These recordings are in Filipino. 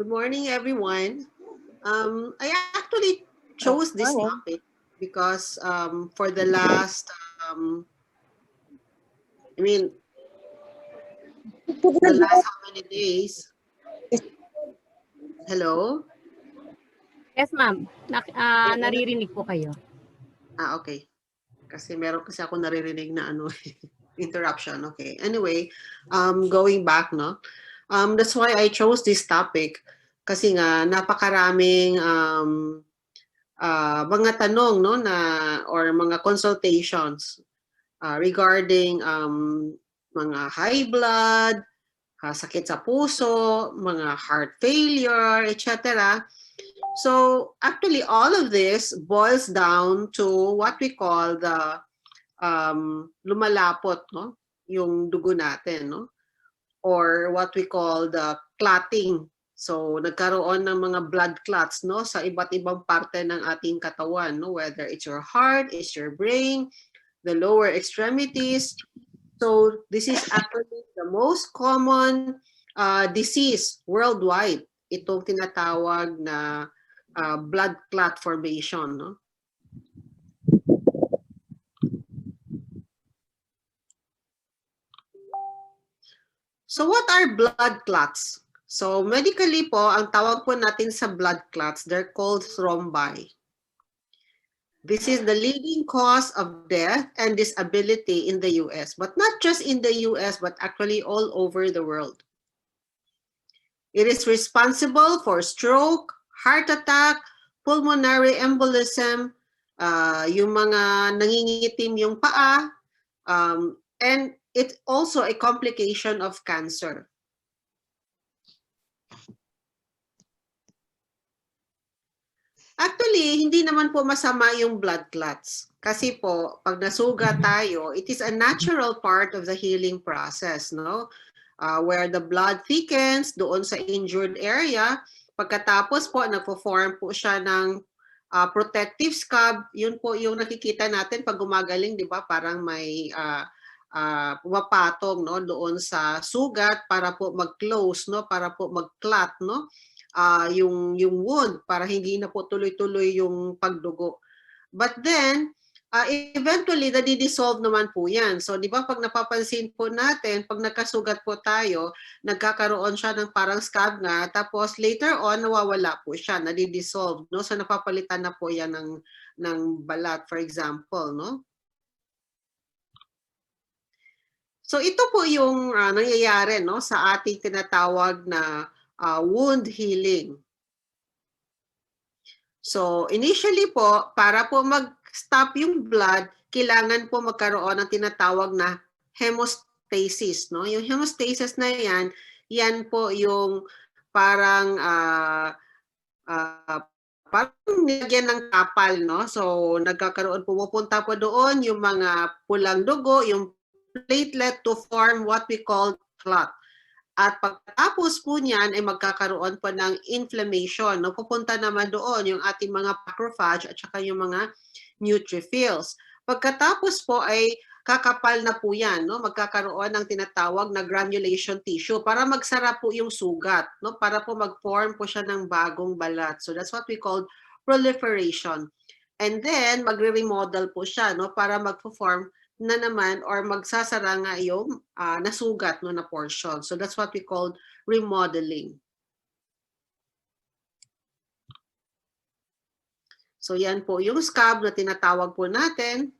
Good morning, everyone. I actually Oh, chose this morning. topic because for the last, I mean, the last how many days? Hello? Yes, ma'am. Yeah, Naririnig po kayo. okay. Kasi meron kasi ako naririnig na ano, interruption. Okay. Anyway, going back, no? That's why I chose this topic. Kasi nga, napakaraming mga tanong, no, na, or mga consultations regarding mga high blood, sakit sa puso, mga heart failure, etc. So actually all of this boils down to what we call the lumalapot, no? Yung dugo natin, no? Or what we call the clotting. So nagkaroon ng mga blood clots, no, sa iba't ibang parte ng ating katawan, no, whether it's your heart, it's your brain, the lower extremities. So this is actually the most common disease worldwide. Itong tinatawag na blood clot formation. No? So what are blood clots? So medically po, ang tawag po natin sa blood clots, they're called thrombi. This is the leading cause of death and disability in the US, but not just in the US, but actually all over the world. It is responsible for stroke, heart attack, pulmonary embolism, yung mga nangingitim yung paa, and it's also a complication of cancer. Actually, hindi naman po masama yung blood clots. Kasi po, pag nasugat tayo, it is a natural part of the healing process, no? Where the blood thickens doon sa injured area. Pagkatapos po, nagpo-form po siya ng protective scab. Yun po yung nakikita natin pag gumagaling, di ba? Parang may pumapatong, no, doon sa sugat para po mag-close, no, para po mag-clot, no, yung wound para hindi na po tuloy-tuloy yung pagdugo. But then eventually nadi-dissolve naman po yan. So di ba pag napapansin po natin, pag nagkasugat po tayo, nagkakaroon siya ng parang scab nga, tapos later on nawawala po siya, nadi-dissolve, no? So napapalitan na po yan ng balat, for example, no? So ito po yung nangyayari, no, sa ating tinatawag na wound healing. So initially po, para po mag-stop yung blood, kailangan po magkaroon ng tinatawag na hemostasis, no? Yung hemostasis na yan po yung parang parang nilagyan ng kapal, no? So nagkakaroon, pumupunta po doon yung mga pulang dugo, yung platelet to form what we call clot. At pagkatapos po niyan ay magkakaroon po ng inflammation. No? Pupunta naman doon yung ating mga macrophage at saka yung mga neutrophils. Pagkatapos po ay kakapal na po yan. No? Magkakaroon ng tinatawag na granulation tissue para magsara po yung sugat. No? Para po mag-form po siya ng bagong balat. So that's what we call proliferation. And then magre-remodel po siya, no? Para mag-form na naman or magsasara nga yung nasugat, no, na portion. So that's what we call remodeling. So yan po yung scab na tinatawag po natin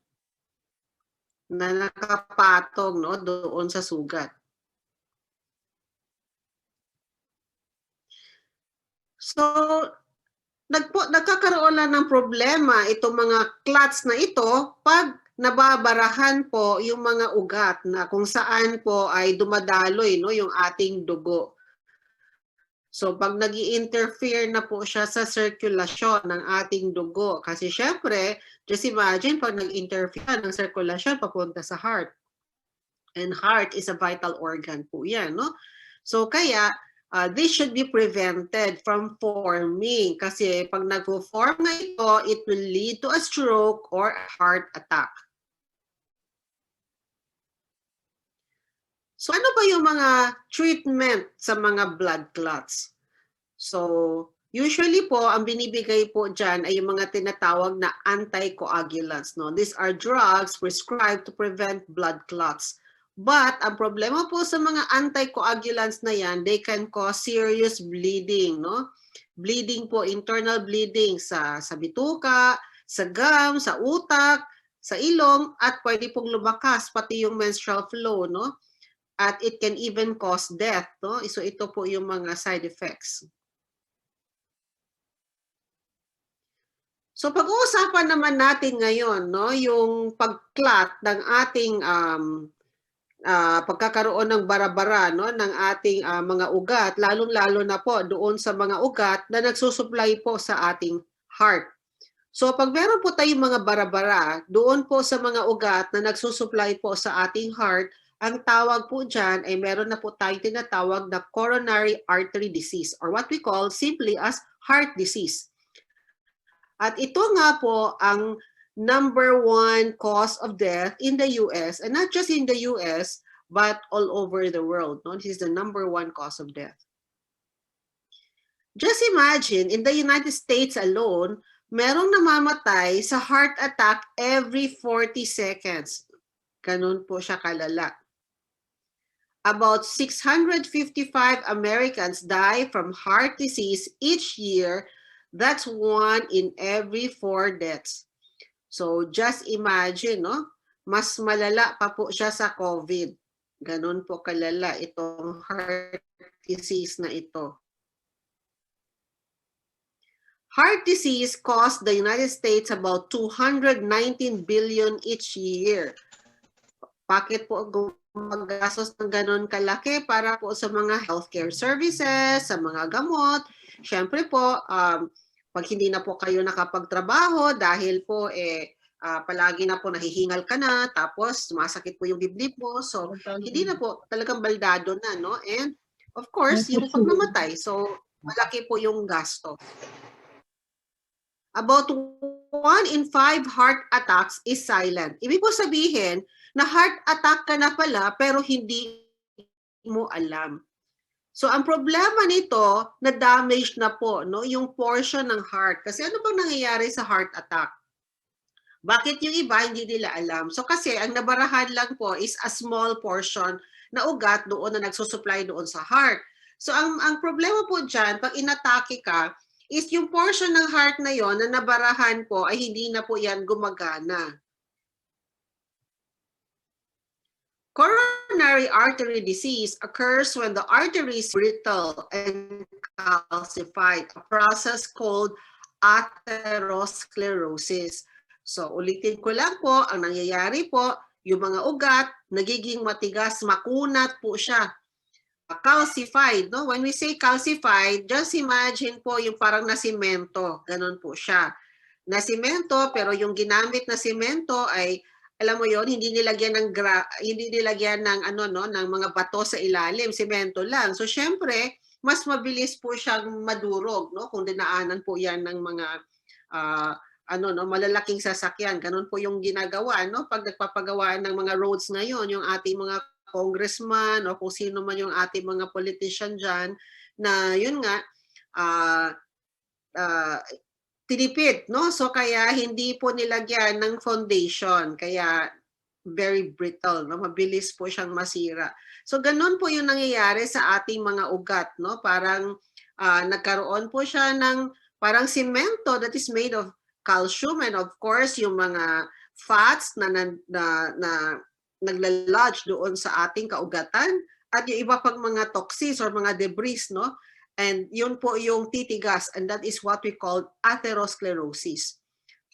na nakapatong, no, doon sa sugat. So nagkakaroon lang ng problema itong mga clots na ito pag nababarahan po yung mga ugat na kung saan po ay dumadaloy, no, yung ating dugo. So pag nag-i-interfere na po siya sa circulation ng ating dugo, kasi syempre, just imagine pag nag-interfere ng circulation papunta sa heart. And heart is a vital organ po yan, no? So kaya, this should be prevented from forming kasi pag nag-form na ito, it will lead to a stroke or a heart attack. So ano ba yung mga treatment sa mga blood clots? So, usually po, ang binibigay po dyan ay yung mga tinatawag na anticoagulants. No? These are drugs prescribed to prevent blood clots. But, ang problema po sa mga anticoagulants na yan, they can cause serious bleeding. No? Bleeding po, internal bleeding sa bituka, sa gum, sa utak, sa ilong, at pwede pong lumakas pati yung menstrual flow. No? At it can even cause death. No? So, ito po yung mga side effects. So pag-uusapan naman natin ngayon, no, yung pag-clot ng ating pagkakaroon ng bara-bara, no, ng ating mga ugat, lalong-lalo na po doon sa mga ugat na nagsusupply po sa ating heart. So pag meron po tayong mga bara-bara, doon po sa mga ugat na nagsusupply po sa ating heart, ang tawag po dyan ay meron na po tayong tinatawag na coronary artery disease or what we call simply as heart disease. At ito nga po ang #1 cause of death in the US, and not just in the US, but all over the world. No? This is the #1 cause of death. Just imagine, in the United States alone, merong namamatay sa heart attack every 40 seconds. Ganun po siya kalala. About 655 Americans die from heart disease each year. That's 1 in every 4 deaths. So just imagine, no? Mas malala pa po siya sa COVID. Ganun po kalala itong heart disease na ito. Heart disease costs the United States about 219 billion each year. Bakit po gumagastos ng ganun kalaki para po sa mga healthcare services, sa mga gamot? Siyempre po, pag hindi na po kayo nakapagtrabaho dahil po palagi na po nahihingal ka na, tapos sumasakit po yung dibdib mo, so hindi na po talagang baldado na, no? And of course, yung pag namatay, so malaki po yung gasto. About 1 in 5 heart attacks is silent. Ibig po sabihin na heart attack ka na pala pero hindi mo alam. So ang problema nito, na damage na po, no, yung portion ng heart. Kasi ano bang nangyayari sa heart attack? Bakit yung iba hindi nila alam? So kasi ang nabarahan lang po is a small portion na ugat doon na nagsusupply doon sa heart. So ang problema po dyan, pag inatake ka, is yung portion ng heart na yon na nabarahan po ay hindi na po yan gumagana. Coronary artery disease occurs when the artery is brittle and calcified, a process called atherosclerosis. So ulitin ko lang po, ang nangyayari po, yung mga ugat, nagiging matigas, makunat po siya. Calcified, no? When we say calcified, just imagine po yung parang nasimento, ganun po siya. Nasimento, pero yung ginamit na simento ay, alam mo yon, hindi nilagyan ng ng mga bato sa ilalim, simento lang. So syempre, mas mabilis po siyang madurog, no? Kung dinaanan po 'yan ng mga malalaking sasakyan. Ganun po yung ginagawa, no? Pag nagpapagawa ng mga roads ngayon, yung ating mga congressman o kung sino man yung ating mga politician dyan, na yun nga, tinipid, no? So kaya hindi po nilagyan ng foundation, kaya very brittle, no? Mabilis po siyang masira. So ganun po yung nangyayari sa ating mga ugat, no? Parang nagkaroon po siya ng parang simento that is made of calcium, and of course yung mga fats na naglalodge doon sa ating kaugatan, at yung iba pang mga toxins or mga debris, no? And yun po yung titigas, and that is what we call atherosclerosis.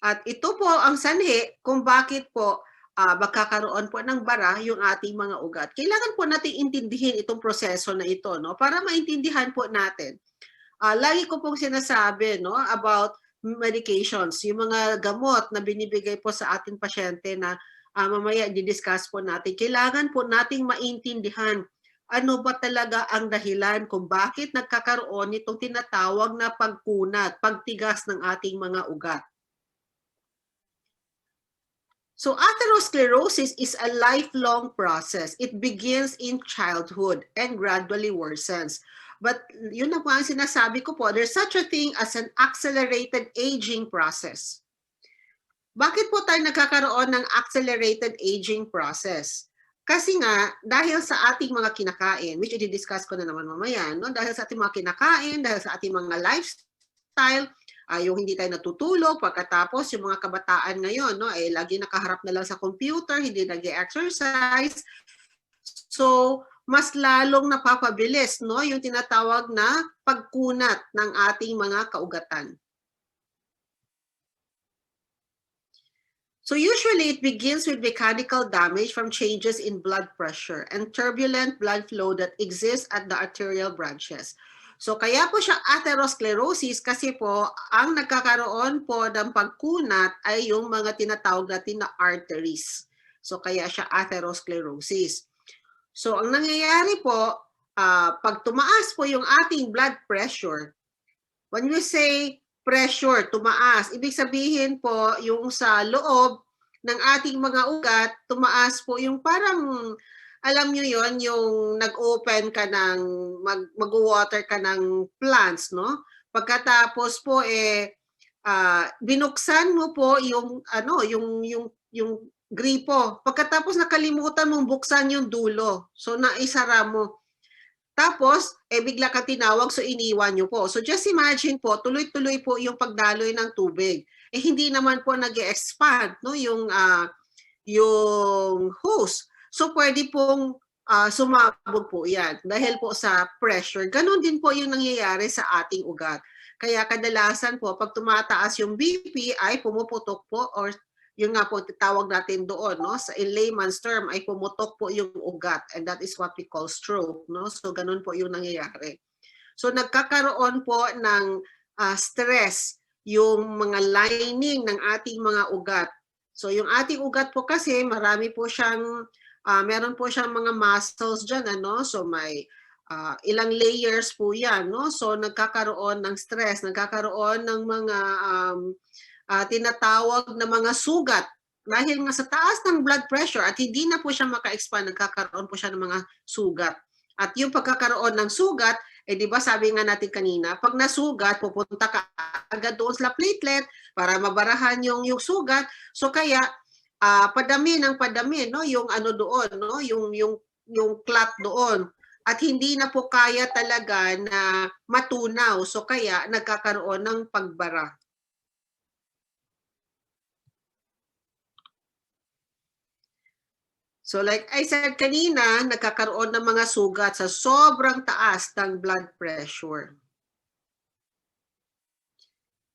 At ito po ang sanhi kung bakit po magkakaroon po ng bara yung ating mga ugat. Kailangan po natin intindihin itong proseso na ito, no? Para maintindihan po natin. Lagi ko pong sinasabi, no, about medications, yung mga gamot na binibigay po sa ating pasyente na mamaya di-discuss po natin. Kailangan po nating maintindihan ano ba talaga ang dahilan kung bakit nagkakaroon nitong tinatawag na pagkunat, pagtigas ng ating mga ugat. So atherosclerosis is a lifelong process. It begins in childhood and gradually worsens. But yun na po ang sinasabi ko po, there's such a thing as an accelerated aging process. Bakit po tayo nagkakaroon ng accelerated aging process? Kasi nga, dahil sa ating mga kinakain, which i-discuss ko na naman mamaya, no? Dahil sa ating mga kinakain, dahil sa ating mga lifestyle, yung hindi tayo natutulog, pagkatapos yung mga kabataan ngayon, no, ay lagi nakaharap na lang sa computer, hindi nag-exercise. So, mas lalong napapabilis, no, yung tinatawag na pagkunat ng ating mga kaugatan. So usually it begins with mechanical damage from changes in blood pressure and turbulent blood flow that exists at the arterial branches. So kaya po siya atherosclerosis kasi po ang nagkakaroon po ng pagkunat ay yung mga tinatawag natin na arteries. So kaya siya atherosclerosis. So ang nangyayari po, pag tumaas po yung ating blood pressure, when we say pressure, tumaas. Ibig sabihin po, yung sa loob ng ating mga ugat, tumaas po yung parang, alam nyo yon, yung nag-open ka ng, mag-water ka ng plants, no? Pagkatapos po, binuksan mo po yung, yung gripo. Pagkatapos nakalimutan mong buksan yung dulo. So, naisara mo. Tapos, bigla kang tinawag, so iniwan nyo po. So just imagine po, tuloy-tuloy po yung pagdaloy ng tubig. Hindi naman po nag-expand, no, yung hose. So pwede pong sumabog po yan dahil po sa pressure. Ganon din po yung nangyayari sa ating ugat. Kaya kadalasan po, pag tumataas yung BP, ay pumuputok po or yung nga po tawag natin doon, no? Sa in layman's term ay pumutok po yung ugat and that is what we call stroke, no? So ganun po yung nangyayari. So nagkakaroon po ng stress yung mga lining ng ating mga ugat. So yung ating ugat po kasi marami po siyang meron po siyang mga muscles diyan, ano? So may ilang layers po 'yan, no? So nagkakaroon ng stress, nagkakaroon ng mga tinatawag na mga sugat dahil nga sa taas ng blood pressure at hindi na po siya maka-expand, nagkakaroon po siya ng mga sugat. At yung pagkakaroon ng sugat, di ba sabi nga natin kanina, pag nasugat, pupunta ka agad doon sa platelet para mabarahan yung sugat. So kaya, padami ng padami, no? Yung ano doon, no? Yung clot doon. At hindi na po kaya talaga na matunaw. So kaya, nagkakaroon ng pagbara. So like I said kanina, nagkakaroon ng mga sugat sa sobrang taas ng blood pressure.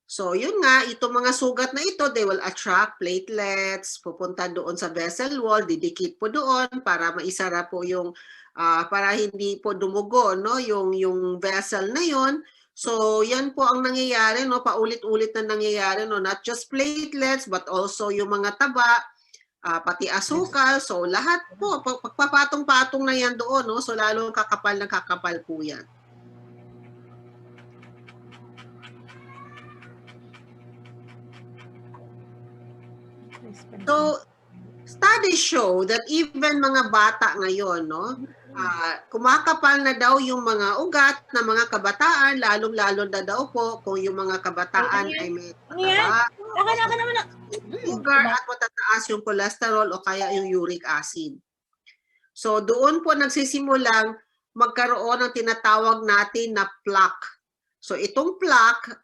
So yun nga, itong mga sugat na ito, they will attract platelets, pupunta doon sa vessel wall, didikit po doon para maisara po yung, para hindi po dumugo, no? yung vessel na yun. So yan po ang nangyayari, no? Paulit-ulit na nangyayari, no? Not just platelets, but also yung mga taba, pati asukal, so lahat po, pagpapatong-patong na yan doon, no? So lalong kakapal ng kakapal po yan. So, studies show that even mga bata ngayon, no, kumakapal na daw yung mga ugat ng mga kabataan, lalong-lalo na daw po kung yung mga kabataan ay may taba, sugar at matataas yung cholesterol o kaya yung uric acid. So doon po nagsisimulang magkaroon ng tinatawag natin na plaque. So itong plaque,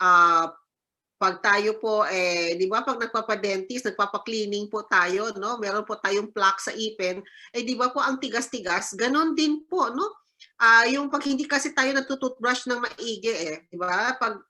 pag tayo po, di ba pag nagpapadentist, nagpapaklining po tayo, no? Meron po tayong plaque sa ipin, di ba po ang tigas-tigas, ganon din po, no? Yung pag hindi kasi tayo nagtutoothbrush ng maigi, di ba? Pag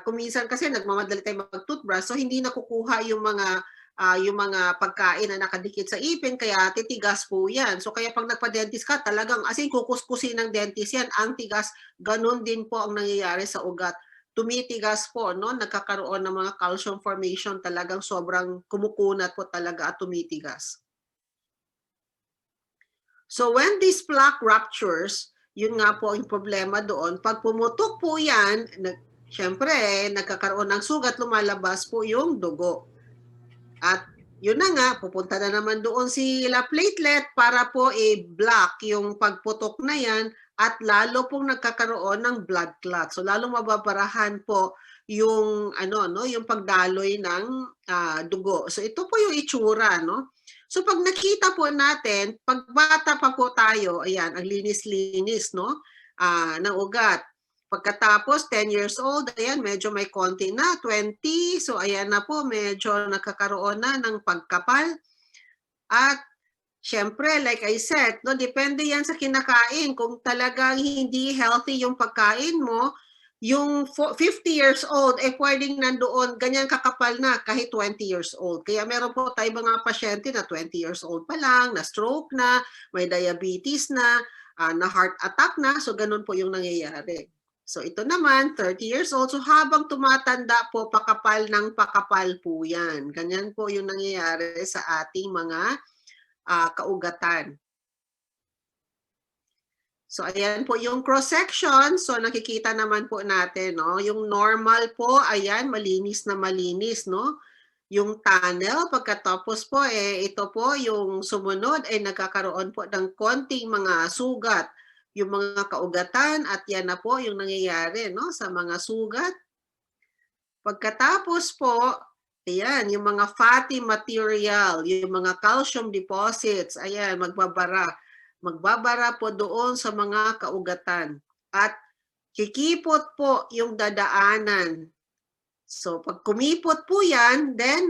kuminsan kasi nagmamadali tayo mag-toothbrush, so hindi nakukuha yung mga pagkain na nakadikit sa ipin, kaya titigas po yan. So kaya pag nagpa-dentist ka, talagang as in kukuskusin ng dentist yan, ang tigas, ganon din po ang nangyayari sa ugat. Tumitigas po, no? Nagkakaroon ng mga calcium formation, talagang sobrang kumukunat po talaga at tumitigas. So when this plaque ruptures, yun nga po yung problema doon. Pag pumutok po yan, syempre, nagkakaroon ng sugat, lumalabas po yung dugo. At yun na nga, pupunta na naman doon sila platelet para po i-block yung pagputok na yan at lalo pong nagkakaroon ng blood clot. So lalong mababarahan po yung yung pagdaloy ng dugo. So ito po yung itsura, no? So pag nakita po natin, pag bata pa po tayo, ayan, ang linis-linis, no? Ng ugat. Pagkatapos, 10 years old, ayan, medyo may konti na, 20. So, ayan na po, medyo nakakaroon na ng pagkapal. At, syempre, like I said, no, depende yan sa kinakain. Kung talagang hindi healthy yung pagkain mo, yung 50 years old, pwedeng nandoon, ganyan kakapal na kahit 20 years old. Kaya meron po tayo mga pasyente na 20 years old pa lang, na stroke na, may diabetes na heart attack na. So, ganun po yung nangyayari. So ito naman, 30 years old. So habang tumatanda po, pakapal ng pakapal po yan. Ganyan po yung nangyayari sa ating mga kaugatan. So ayan po yung cross-section. So nakikita naman po natin, no? Yung normal po, ayan, malinis na malinis, no? Yung tunnel, pagkatapos po, ito po, yung sumunod, nagkakaroon po ng konting mga sugat yung mga kaugatan at yan na po yung nangyayari, no, sa mga sugat. Pagkatapos po, ayan, yung mga fatty material, yung mga calcium deposits, ayan, magbabara. Magbabara po doon sa mga kaugatan. At kikipot po yung dadaanan. So, pag kumipot po yan, then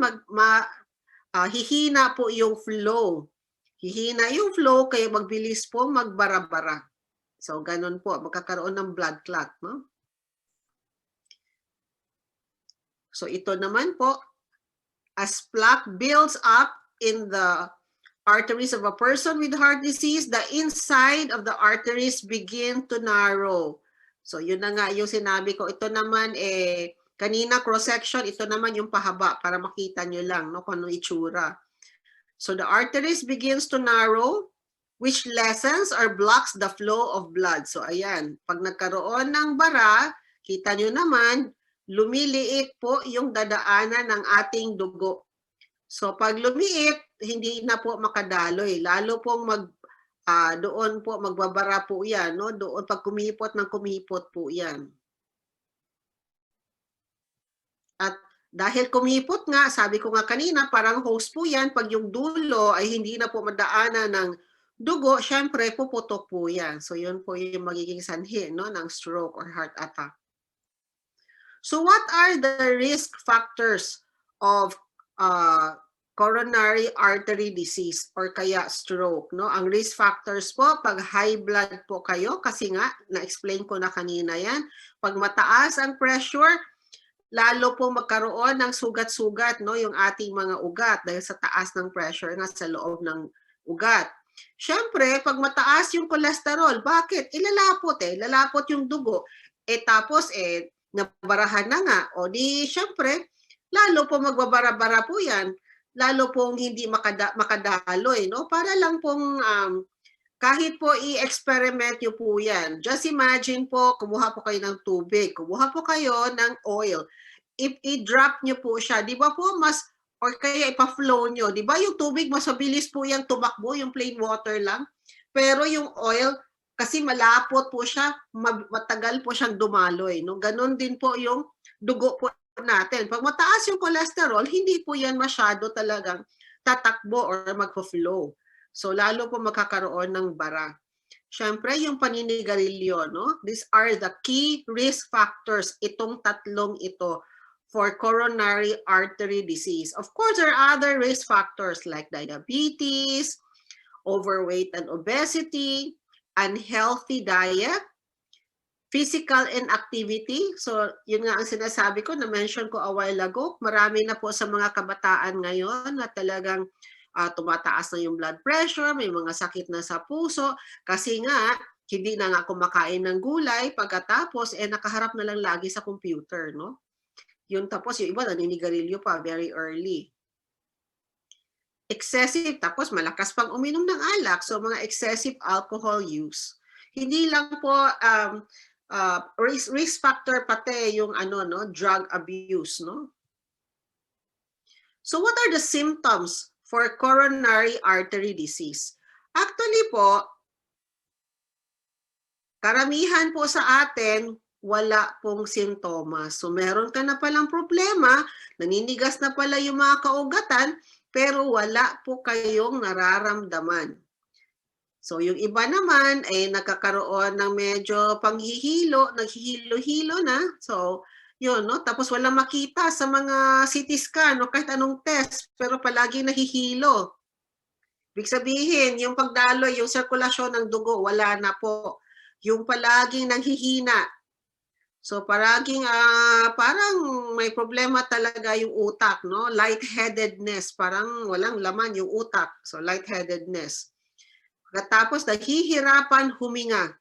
hihina po yung flow. Hihina yung flow, kaya magbilis po magbara-bara. So, ganun po, magkakaroon ng blood clot, no? So, ito naman po, as plaque builds up in the arteries of a person with heart disease, the inside of the arteries begin to narrow. So, yun na nga yung sinabi ko. Ito naman, kanina cross-section, ito naman yung pahaba para makita nyo lang, no, kung ano itsura. So, the arteries begins to narrow, which lessens or blocks the flow of blood. So ayan, pag nagkaroon ng bara, kita nyo naman, lumiliit po yung dadaanan ng ating dugo. So pag lumiit, hindi na po makadaloy. Lalo pong doon po magbabara po yan. No? Doon pag kumipot ng kumipot po yan. At dahil kumipot nga, sabi ko nga kanina, parang hose po yan. Pag yung dulo ay hindi na po madaanan ng dugo, syempre puputok po yan. So yun po yung magiging sanhi, no, ng stroke or heart attack. So what are the risk factors of coronary artery disease or kaya stroke, no? Ang risk factors po, pag high blood po kayo, kasi nga, na-explain ko na kanina yan, pag mataas ang pressure, lalo po magkaroon ng sugat-sugat, no, yung ating mga ugat dahil sa taas ng pressure nga sa loob ng ugat. Siyempre, pag mataas yung cholesterol, bakit? Lalapot yung dugo. Tapos, nabarahan na nga. O di, siyempre, lalo po magbabara-bara po yan. Lalo pong hindi makadaloy, no? Para lang pong, kahit po i-experiment nyo po yan. Just imagine po, kumuha po kayo ng tubig. Kumuha po kayo ng oil. If i-drop nyo po siya, di ba po mas or kaya ipa-flow nyo. Di ba yung tubig, mas mabilis po yung tumakbo, yung plain water lang. Pero yung oil, kasi malapot po siya, matagal po siyang dumaloy. No? Ganon din po yung dugo po natin. Pag mataas yung cholesterol, hindi po yan masyado talagang tatakbo or magpo-flow. So lalo po magkakaroon ng bara. Siyempre, yung paninigarilyo, no? These are the key risk factors, itong tatlong ito, for coronary artery disease. Of course, there are other risk factors like diabetes, overweight and obesity, unhealthy diet, physical inactivity. So, yun nga ang sinasabi ko, na-mention ko a while ago, marami na po sa mga kabataan ngayon na talagang tumataas na yung blood pressure, may mga sakit na sa puso, kasi nga, hindi na nga kumakain ng gulay, pagkatapos, nakaharap na lang lagi sa computer, no? Yun tapos yung iba naninigarilyo pa very early. Excessive, tapos malakas pang uminom ng alak. So mga excessive alcohol use. Hindi lang po risk factor pati yung drug abuse, no? So what are the symptoms for coronary artery disease? Actually po, karamihan po sa atin, wala pong simptomas. So meron ka na palang problema, naninigas na pala yung mga kaugatan, pero wala po kayong nararamdaman. So yung iba naman ay nagkakaroon ng medyo panghihilo, naghihilo-hilo na. So yun, no? Tapos wala makita sa mga CT scan o kahit anong test, pero palagi nahihilo. Ibig sabihin, yung pagdaloy, yung sirkulasyon ng dugo, wala na po. Yung palaging nanghihina. So parang may problema talaga yung utak, no? Lightheadedness, parang walang laman yung utak. So lightheadedness. Tapos naghihirapan huminga.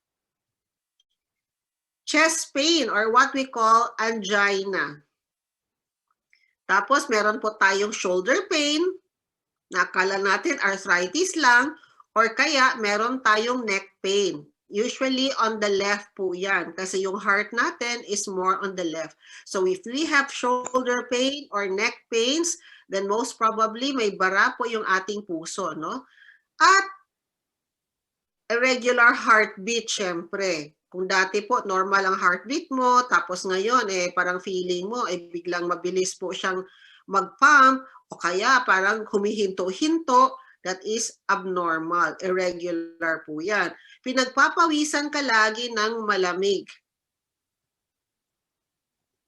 Chest pain or what we call angina. Tapos meron po tayong shoulder pain, na akala natin arthritis lang, or kaya meron tayong neck pain. Usually on the left po yan, kasi yung heart natin is more on the left. So if we have shoulder pain or neck pains, then most probably may bara po yung ating puso, no? At irregular heartbeat, syempre. Kung dati po, normal ang heartbeat mo, tapos ngayon, parang feeling mo, biglang mabilis po siyang mag-pump, o kaya parang humihinto-hinto, that is abnormal, irregular po yan. Pinagpapawisan ka lagi ng malamig.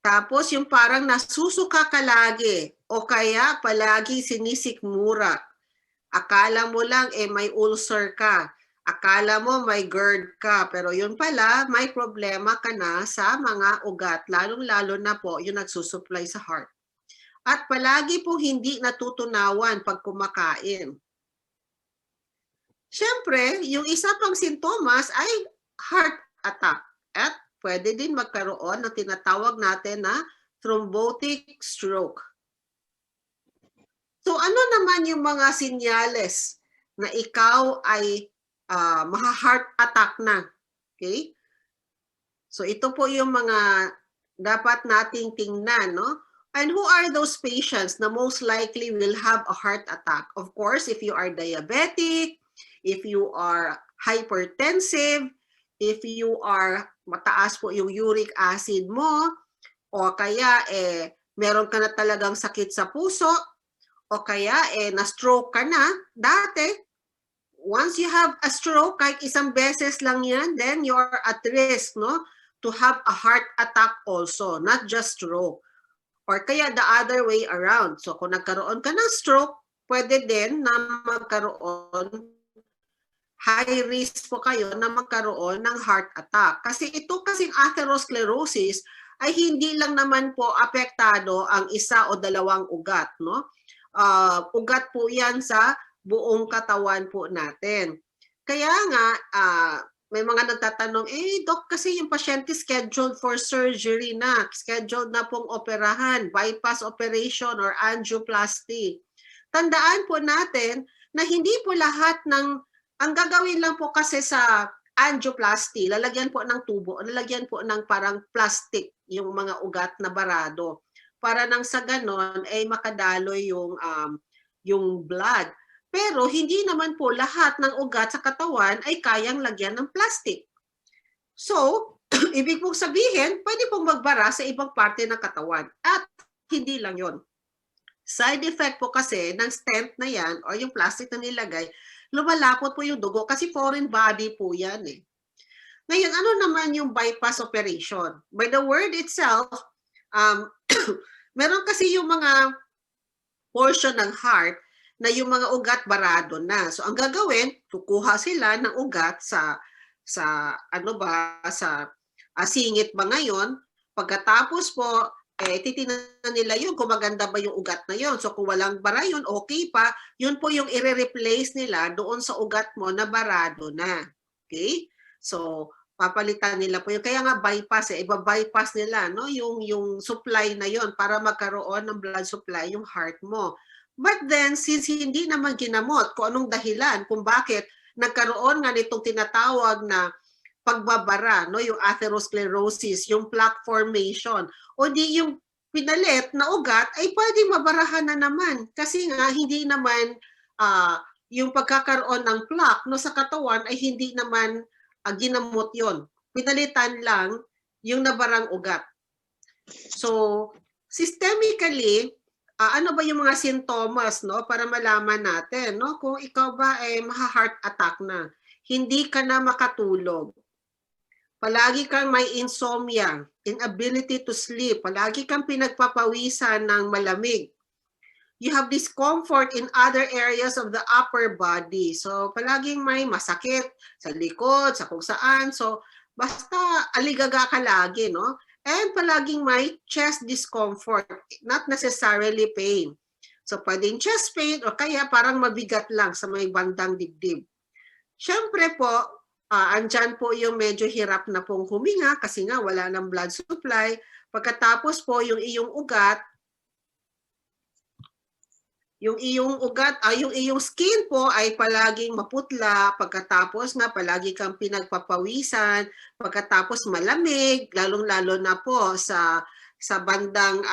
Tapos yung parang nasusuka ka lagi, o kaya palagi sinisikmura. Akala mo lang may ulcer ka. Akala mo may GERD ka, pero yun pala, may problema ka na sa mga ugat, lalong-lalo na po yung nagsusupply sa heart. At palagi po hindi natutunawan pag kumakain. Siyempre, yung isa pang sintomas ay heart attack. At pwede din magkaroon ng tinatawag natin na thrombotic stroke. So ano naman yung mga sinyales na ikaw ay maha-heart attack na? Okay? So ito po yung mga dapat nating tingnan, no? And who are those patients na most likely will have a heart attack? Of course, if you are diabetic, if you are hypertensive, if you are mataas po yung uric acid mo, o kaya meron ka na talagang sakit sa puso, o kaya na-stroke ka na dati. Once you have a stroke, kahit isang beses lang yan, then you're at risk, no, to have a heart attack also, not just stroke. Or kaya the other way around. So kung nagkaroon ka ng stroke, pwede din na magkaroon, high risk po kayo na magkaroon ng heart attack. Kasi ito kasing atherosclerosis ay hindi lang naman po apektado ang isa o dalawang ugat, no? Ugat po yan sa buong katawan po natin. Kaya nga, may mga nagtatanong, Doc, kasi yung pasyente scheduled for surgery na, scheduled na pong operahan, bypass operation or angioplasty. Tandaan po natin na hindi po lahat ng, ang gagawin lang po kasi sa angioplasty, lalagyan po ng tubo, lalagyan po ng parang plastic yung mga ugat na barado, para nang sa ganon ay makadaloy yung blood. Pero hindi naman po lahat ng ugat sa katawan ay kayang lagyan ng plastic. So, ibig pong sabihin, pwede pong magbara sa ibang parte ng katawan. At hindi lang yon. Side effect po kasi ng stent na yan o yung plastic na nilagay, lumalapot po yung dugo kasi foreign body po yan eh. Ngayon, ano naman yung bypass operation? By the word itself, meron kasi yung mga portion ng heart na yung mga ugat barado na. So ang gagawin, kukuha sila ng ugat sa singit ba ngayon. Pagkatapos po, titingnan nila yun kung maganda ba yung ugat na yun. So kung walang bara yun, okay pa. Yun po yung i-replace nila doon sa ugat mo na barado na. Okay? So papalitan nila po yun. Kaya nga bypass, iba-bypass nila, no? Yung supply na yun para magkaroon ng blood supply yung heart mo. But then, since hindi naman ginamot kung anong dahilan, kung bakit nagkaroon nga nitong tinatawag na pagbabara, no, yung atherosclerosis, yung plaque formation, o di yung pinalit na ugat ay pwedeng mabarahan na naman kasi nga hindi naman yung pagkakaroon ng plaque no sa katawan ay hindi naman ginamot yon. Pinalitan lang yung nabarang ugat. So, systemically, ano ba yung mga sintomas no para malaman natin no kung ikaw ba ay maha-heart attack na. Hindi ka na makatulog. Palagi kang may insomnia, inability to sleep, palagi kang pinagpapawisan ng malamig. You have discomfort in other areas of the upper body. So, palaging may masakit sa likod, sa kung saan. So, basta aligaga ka lagi, no? And palaging may chest discomfort, not necessarily pain. So, pwedeng chest pain o kaya parang mabigat lang sa may bandang dibdib. Siyempre po, andyan po yung medyo hirap na pong huminga kasi nga wala ng blood supply. Pagkatapos po yung iyong ugat, yung iyong skin po ay palaging maputla, pagkatapos nga palagi kang pinagpapawisan, pagkatapos malamig, lalong-lalo na po sa bandang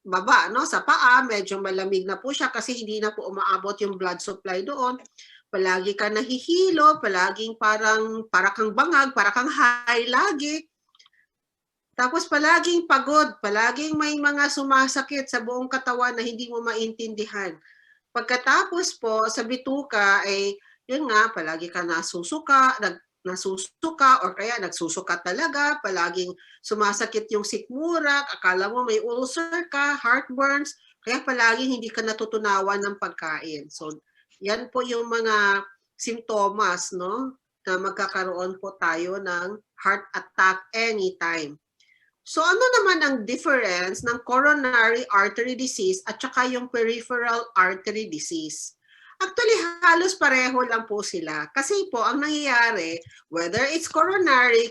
baba, no? Sa paa, medyo malamig na po siya kasi hindi na po umaabot yung blood supply doon. Palagi ka nahihilo, palaging para kang bangag, para kang high lagi. Tapos palaging pagod, palaging may mga sumasakit sa buong katawan na hindi mo maintindihan. Pagkatapos po sa bituka ay yun nga, palagi ka nasusuka or kaya nagsusuka talaga, palaging sumasakit yung sikmura, akala mo may ulcer ka, heartburns, kaya palaging hindi ka natutunawan ng pagkain. So, yan po yung mga simptomas, no, na magkakaroon po tayo ng heart attack anytime. So ano naman ang difference ng coronary artery disease at saka yung peripheral artery disease? Actually, halos pareho lang po sila. Kasi po, ang nangyayari, whether it's coronary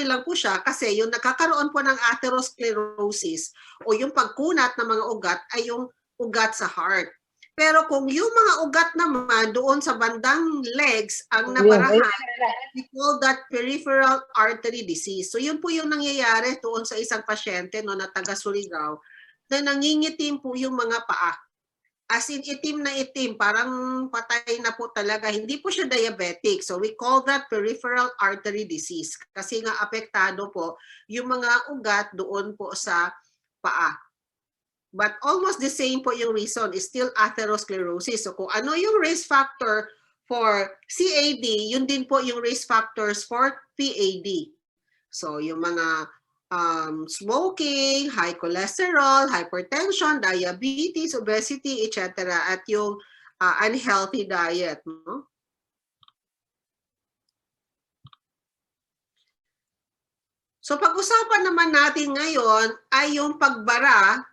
lang po siya kasi yung nagkakaroon po ng atherosclerosis o yung pagkunat ng mga ugat ay yung ugat sa heart. Pero kung yung mga ugat naman doon sa bandang legs ang nabarahan, we call that peripheral artery disease. So yun po yung nangyayari doon sa isang pasyente no, na taga Surigao na nangingitim po yung mga paa. As in itim na itim, parang patay na po talaga. Hindi po siya diabetic. So we call that peripheral artery disease kasi nga apektado po yung mga ugat doon po sa paa. But almost the same po yung reason is still atherosclerosis. So kung ano yung risk factor for CAD, yun din po yung risk factors for PAD. So yung mga smoking, high cholesterol, hypertension, diabetes, obesity, etc. At yung unhealthy diet. No? So pag-usapan naman natin ngayon ay yung pagbara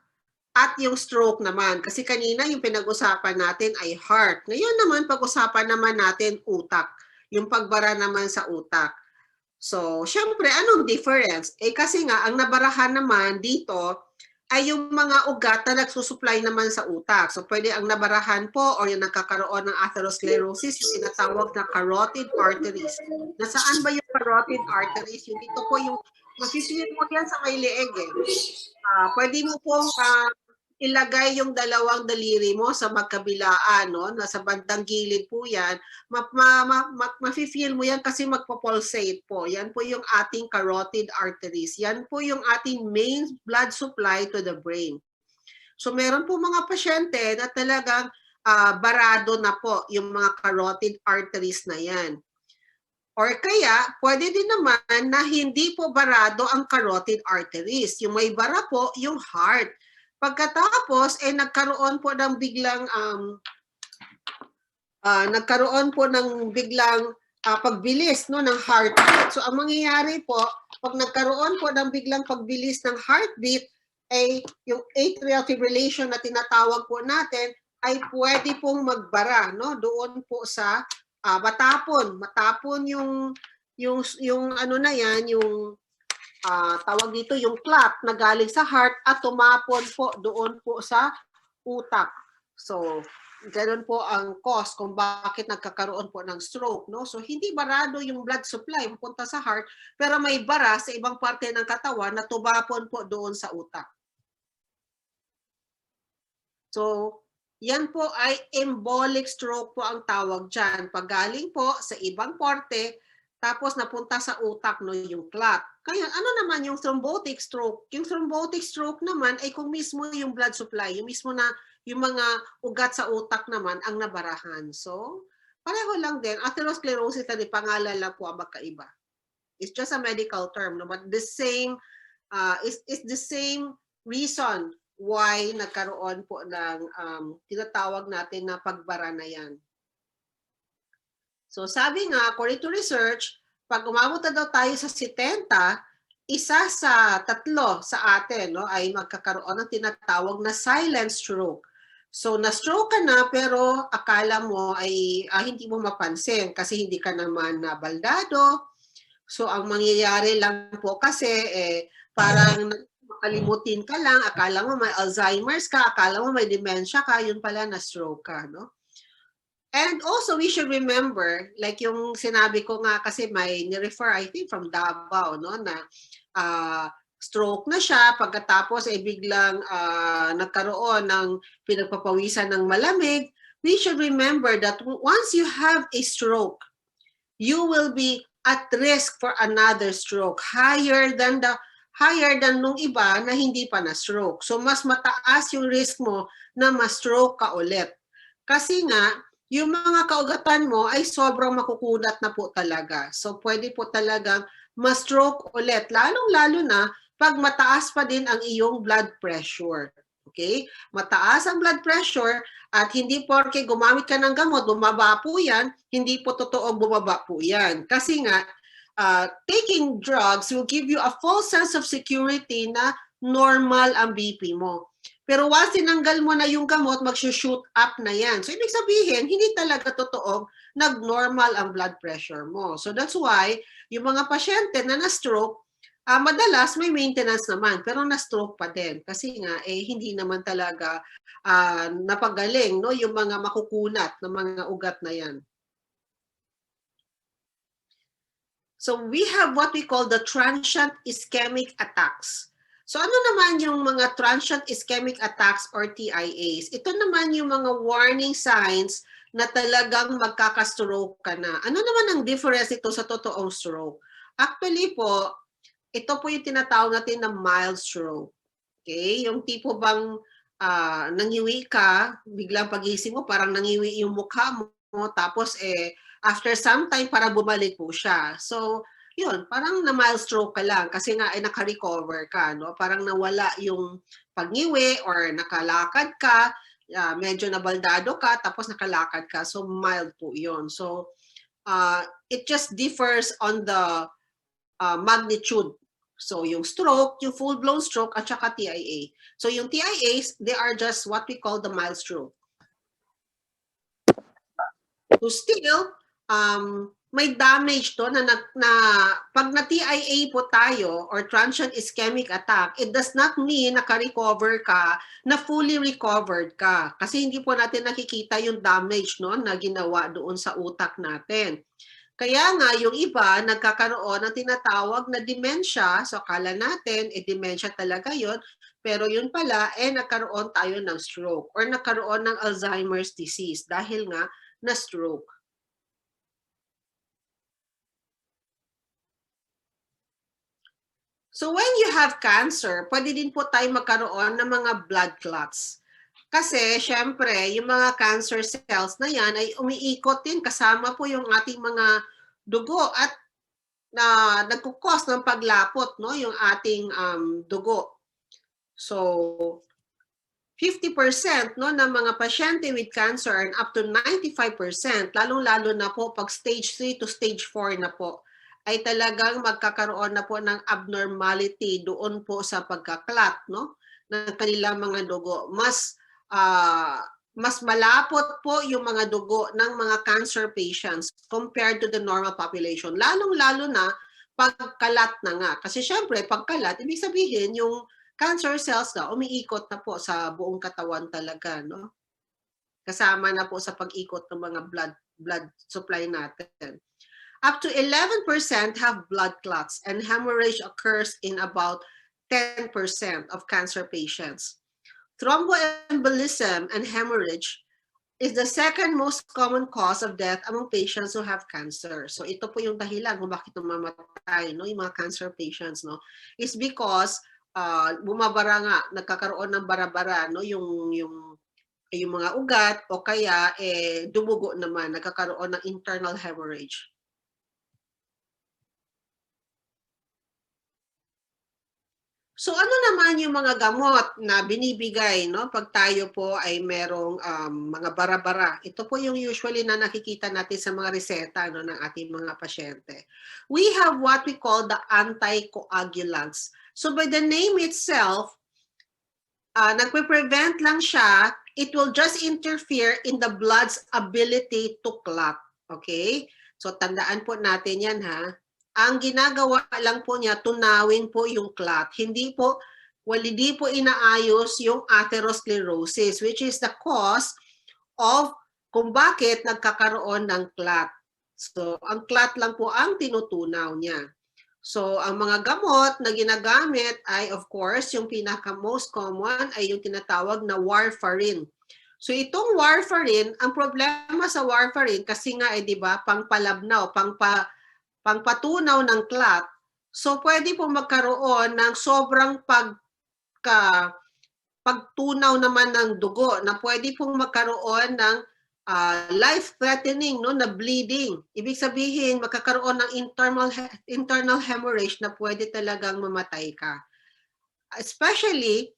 at yung stroke naman. Kasi kanina yung pinag-usapan natin ay heart. Ngayon naman, pag-usapan naman natin utak. Yung pagbara naman sa utak. So, syempre, anong difference? Kasi nga, ang nabarahan naman dito ay yung mga ugat na nagsusupply naman sa utak. So, pwede ang nabarahan po o yung nagkakaroon ng atherosclerosis, yung tinatawag na carotid arteries. Nasaan ba yung carotid arteries? Yung dito po yung, masisipin mo yan sa may leeg eh. Pwede mo pong ilagay yung dalawang daliri mo sa magkabilaan, no? Nasa bandang gilid po yan. Ma-feel mo yan kasi magpo-pulsate po. Yan po yung ating carotid arteries. Yan po yung ating main blood supply to the brain. So meron po mga pasyente na talagang barado na po yung mga carotid arteries na yan. Or kaya, pwede din naman na hindi po barado ang carotid arteries. Yung may bara po, yung heart. Pagkatapos, nagkaroon po ng biglang pagbilis no, ng heartbeat. So, ang mangyayari po, pag nagkaroon po ng biglang pagbilis ng heartbeat, ay yung atrial fibrillation na tinatawag po natin, ay pwede pong magbara, no, doon po sa matapon yung ano na yan, yung tawag dito yung clot na galing sa heart at tumapon po doon po sa utak. So, ganun po ang cause kung bakit nagkakaroon po ng stroke, no? So, hindi barado yung blood supply pupunta sa heart, pero may bara sa ibang parte ng katawan na tumapon po doon sa utak. So, yan po ay embolic stroke po ang tawag dyan. Pag galing po sa ibang porte, tapos napunta sa utak no, yung clot. Kaya ano naman yung thrombotic stroke? Yung thrombotic stroke naman ay kung mismo yung blood supply, yung mismo na yung mga ugat sa utak naman ang nabarahan. So, pareho lang din. Atherosclerosis na di pangalan lang po ang magkaiba. It's just a medical term, no? But the same, is the same reason why nagkaroon po ng tinatawag natin na pagbara na yan. So sabi nga, according to research, pag umabot na daw tayo sa 70, isa sa tatlo sa atin no, ay magkakaroon ng tinatawag na silent stroke. So na-stroke ka na pero akala mo ay hindi mo mapansin kasi hindi ka naman nabaldado. So ang mangyayari lang po kasi parang makalimutin ka lang, akala mo may Alzheimer's ka, akala mo may dementia ka, yun pala na-stroke ka, no? And also, we should remember, like yung sinabi ko nga kasi may ni-refer, I think, from Davao, no, na stroke na siya, pagkatapos ay biglang nagkaroon ng pinagpapawisan ng malamig. We should remember that once you have a stroke, you will be at risk for another stroke, higher than nung iba na hindi pa na-stroke. So mas mataas yung risk mo na ma-stroke ka ulit. Kasi nga, yung mga kaugatan mo ay sobrang makukunat na po talaga. So pwede po talagang ma-stroke ulit, lalong-lalo na pag mataas pa din ang iyong blood pressure. Okay? Mataas ang blood pressure at hindi porke gumamit ka ng gamot, bumaba po yan, hindi po totoong bumaba po yan. Kasi nga, taking drugs will give you a false sense of security na normal ang BP mo. Pero once tinanggal mo na yung gamot, mag-shoot up na yan. So, ibig sabihin, hindi talaga totoong nag-normal ang blood pressure mo. So, that's why, yung mga pasyente na na-stroke, madalas may maintenance naman, pero na-stroke pa din. Kasi nga, hindi naman talaga napagaling no, yung mga makukunat na mga ugat na yan. So we have what we call the transient ischemic attacks. So ano naman yung mga transient ischemic attacks or TIAs? Ito naman yung mga warning signs na talagang magkaka-stroke ka na. Ano naman ang difference ito sa totoong stroke? Actually po, ito po yung tinatawag natin na mild stroke. Okay? Yung tipo bang nangiwi ka, biglang pagising mo, parang nangiwi yung mukha mo, tapos after some time, parang bumalik po siya. So, yun, parang na mild stroke ka lang kasi nga ay naka-recover ka, no? Parang nawala yung pagngiwi or nakalakad ka, medyo nabaldado ka, tapos nakalakad ka. So, mild po yun. So, it just differs on the magnitude. So, yung stroke, yung full-blown stroke, at saka TIA. So, yung TIAs, they are just what we call the mild stroke. So, still, may damage to na pag na-TIA po tayo or transient ischemic attack, it does not mean naka-recover ka, na fully recovered ka. Kasi hindi po natin nakikita yung damage no, na ginawa doon sa utak natin. Kaya nga, yung iba, nagkakaroon ng tinatawag na dementia. So, akala natin, dementia talaga yon. Pero yun pala, nagkaroon tayo ng stroke or nagkaroon ng Alzheimer's disease dahil nga na-stroke. So, when you have cancer, pwede din po tayo magkaroon ng mga blood clots. Kasi, syempre, yung mga cancer cells na yan ay umiikot din kasama po yung ating mga dugo at nagkukos ng paglapot, no, yung ating dugo. So, 50% no, ng mga pasyente with cancer and up to 95%, lalong-lalo na po pag stage 3 to stage 4 na po, ay talagang magkakaroon na po ng abnormality doon po sa pagkaklat no, ng kanilang mga dugo. Mas malapot po yung mga dugo ng mga cancer patients compared to the normal population. Lalong-lalo na pagkalat na nga. Kasi syempre, pagkalat, ibig sabihin yung cancer cells na umiikot na po sa buong katawan talaga. No? Kasama na po sa pag-ikot ng mga blood supply natin. Up to 11% have blood clots and hemorrhage occurs in about 10% of cancer patients. Thromboembolism and hemorrhage is the second most common cause of death among patients who have cancer. So ito po yung dahilan kung bakit namamatay, no, yung mga cancer patients, no, is because bumabara nga, nagkakaroon ng bara-bara, no, yung mga ugat o kaya dumugo naman, nagkakaroon ng internal hemorrhage. So ano naman yung mga gamot na binibigay, no, pag tayo po ay merong mga bara-bara? Ito po yung usually na nakikita natin sa mga reseta, no, ng ating mga pasyente. We have what we call the anticoagulants. So by the name itself, nagpe-prevent lang siya, it will just interfere in the blood's ability to clot. Okay? So tandaan po natin yan, ha. Ang ginagawa lang po niya, tunawin po yung clot. Hindi po inaayos yung atherosclerosis, which is the cause of kung bakit nagkakaroon ng clot. So, ang clot lang po ang tinutunaw niya. So, ang mga gamot na ginagamit ay, of course, yung pinaka-most common ay yung tinatawag na Warfarin. So, itong Warfarin, ang problema sa Warfarin, kasi nga, di ba, pangpalabnaw, pangpatunaw ng clot. So, pwede po magkaroon ng sobrang pagtunaw naman ng dugo na pwede pong magkaroon ng life-threatening, no, na bleeding. Ibig sabihin, magkakaroon ng internal hemorrhage na pwede talagang mamatay ka. Especially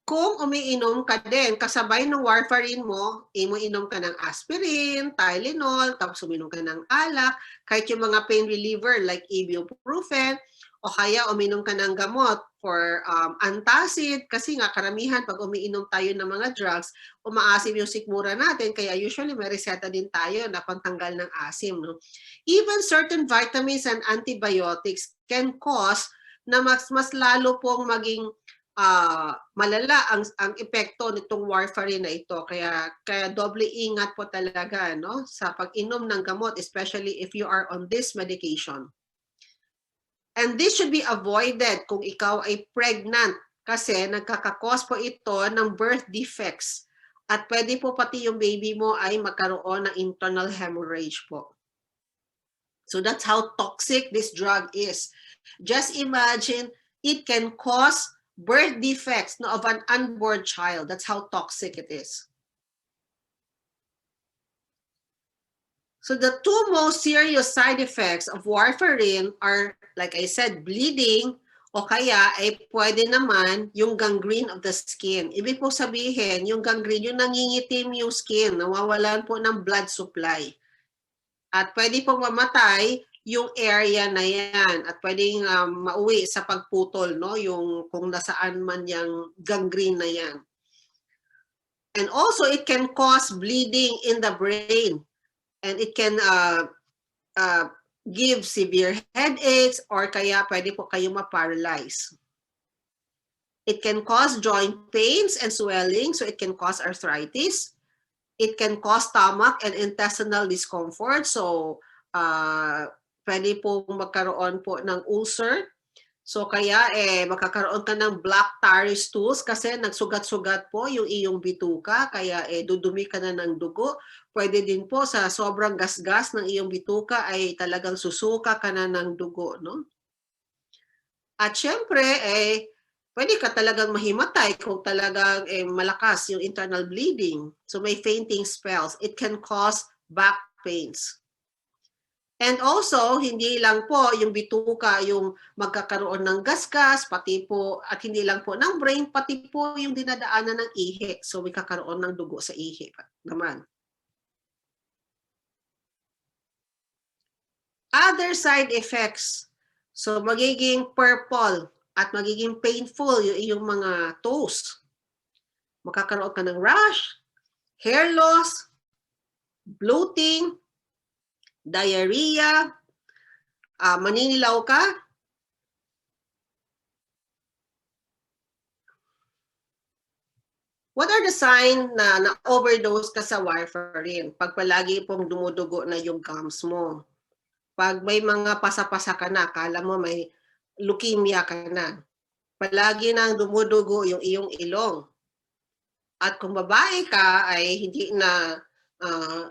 kung umiinom ka din, kasabay ng warfarin mo, inom ka ng aspirin, Tylenol, tapos uminom ka ng alak, kahit yung mga pain reliever like ibuprofen, o kaya uminom ka ng gamot for antacid, kasi nga karamihan pag umiinom tayo ng mga drugs, umaasim yung sikmura natin, kaya usually may reseta din tayo na pantanggal ng asim. No? Even certain vitamins and antibiotics can cause na mas lalo pong maging malala ang epekto nitong warfarin na ito. Kaya doble ingat po talaga, no, sa pag-inom ng gamot, especially if you are on this medication. And this should be avoided kung ikaw ay pregnant kasi nagkakakos po ito ng birth defects. At pwede po pati yung baby mo ay magkaroon ng internal hemorrhage po. So that's how toxic this drug is. Just imagine, it can cause birth defects of an unborn child. That's how toxic it is. So the two most serious side effects of warfarin are, like I said, bleeding, o kaya ay pwede naman yung gangrene of the skin. Ibig po sabihin, yung gangrene, yung nangingitim yung skin, nawawalan po ng blood supply. At pwede pong mamatay yung area na yan, at pwedeng mauwi sa pagputol, no, yung kung nasaan man yung gangrene na yan. And also, it can cause bleeding in the brain. And it can give severe headaches, or kaya pwede po kayo ma-paralyze. It can cause joint pains and swelling, so it can cause arthritis. It can cause stomach and intestinal discomfort, so pwede po magkaroon po ng ulcer. So kaya magkakaroon ka ng black tarry stools kasi nagsugat-sugat po yung iyong bituka, kaya dudumi ka na ng dugo. Pwede din po sa sobrang gasgas ng iyong bituka ay talagang susuka ka na ng dugo, no? At syempre, pwede ka talagang mahimatay kung talagang malakas yung internal bleeding. So may fainting spells. It can cause back pains. And also, hindi lang po yung bituka yung magkakaroon ng gasgas, pati po, at hindi lang po ng brain, pati po yung dinadaanan ng ihi. So may kakaroon ng dugo sa ihi naman. Other side effects. So magiging purple at magiging painful yung iyong mga toes. Makakaroon ka ng rash, hair loss, bloating, diarrhea, maninilaw ka. What are the signs na overdose ka sa warfarin? Pag palagi pong dumudugo na yung gums mo. Pag may mga pasa-pasa ka na, akala mo may leukemia ka na. Palagi nang dumudugo yung iyong ilong. At kung babae ka, ay hindi na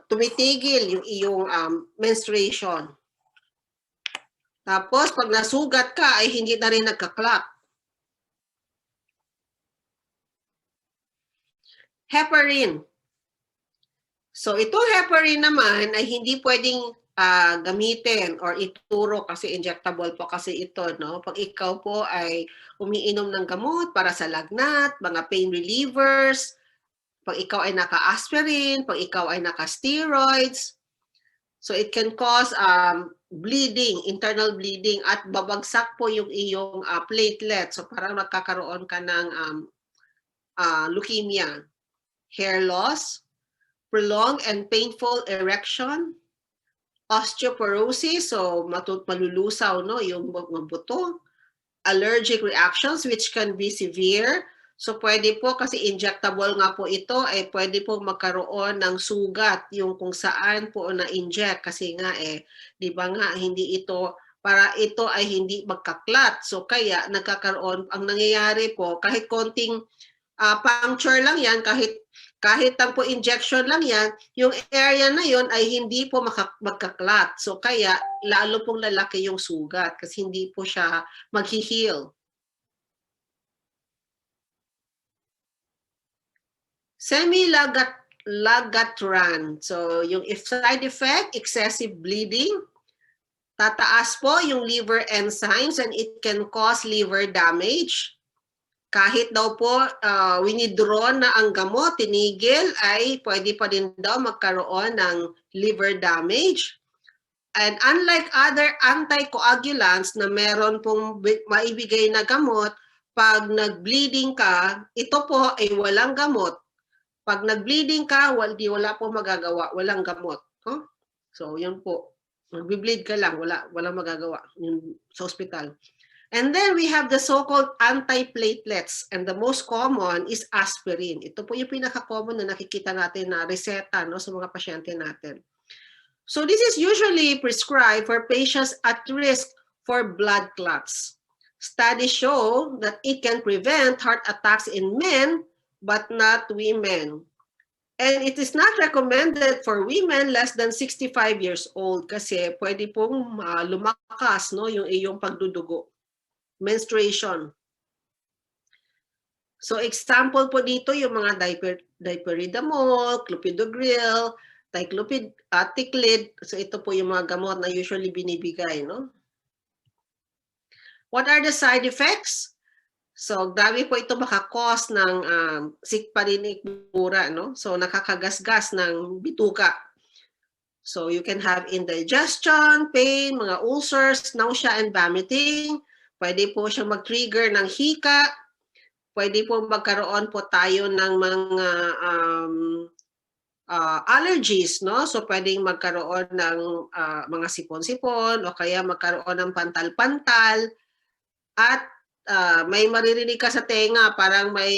tumitigil yung iyong menstruation. Tapos, pag nasugat ka, ay hindi na rin nagka-clot. Heparin. So, itong heparin naman ay hindi pwedeng gamitin or ituro kasi injectable po kasi ito, no? Pag ikaw po ay umiinom ng gamot para sa lagnat, mga pain relievers, pag ikaw ay naka-aspirin, pag ikaw ay naka-steroids, so it can cause bleeding, internal bleeding, at babagsak po yung iyong platelet. So parang nagkakaroon ka ng leukemia, hair loss, prolonged and painful erection, osteoporosis, so malulusaw, no, yung mga buto, allergic reactions which can be severe. So pwede po, kasi injectable nga po ito, ay pwede po magkaroon ng sugat yung kung saan po na-inject. Kasi nga di ba nga, hindi ito, para ito ay hindi magka-clot. So kaya nagkakaroon, ang nangyayari po, kahit konting puncture lang yan, kahit ang po injection lang yan, yung area na yon ay hindi po magka-clot. So kaya lalo pong lalaki yung sugat kasi hindi po siya mag-heal. Semi-lagatran. So, yung side effect, excessive bleeding. Tataas po yung liver enzymes and it can cause liver damage. Kahit daw po winidraw na ang gamot, tinigil, ay pwede pa din daw magkaroon ng liver damage. And unlike other anticoagulants na meron pong maibigay na gamot, pag nag-bleeding ka, ito po ay walang gamot. Pag nag-bleeding ka, wala po magagawa, walang gamot. Huh? So, yun po. Nag-bleed ka lang, walang magagawa sa hospital. And then we have the so-called antiplatelets. And the most common is aspirin. Ito po yung pinaka-common na nakikita natin na reseta, no, sa mga pasyente natin. So this is usually prescribed for patients at risk for blood clots. Studies show that it can prevent heart attacks in men, but not women. And it is not recommended for women less than 65 years old kasi pwede pong lumakas, no, yung iyong pagdudugo, menstruation. So example po dito yung mga dipyridamol, clopidogrel, ticlid. So ito po yung mga gamot na usually binibigay, no? What are the side effects? So, dami po ito makakos ng sikparinik mura, no? So, nakakagasgas ng bituka. So, you can have indigestion, pain, mga ulcers, nausea, and vomiting. Pwede po siyang mag-trigger ng hika. Pwede po magkaroon po tayo ng mga allergies, no? So, pwedeng magkaroon ng mga sipon-sipon o kaya magkaroon ng pantal-pantal at may maririnig ka sa tenga, parang may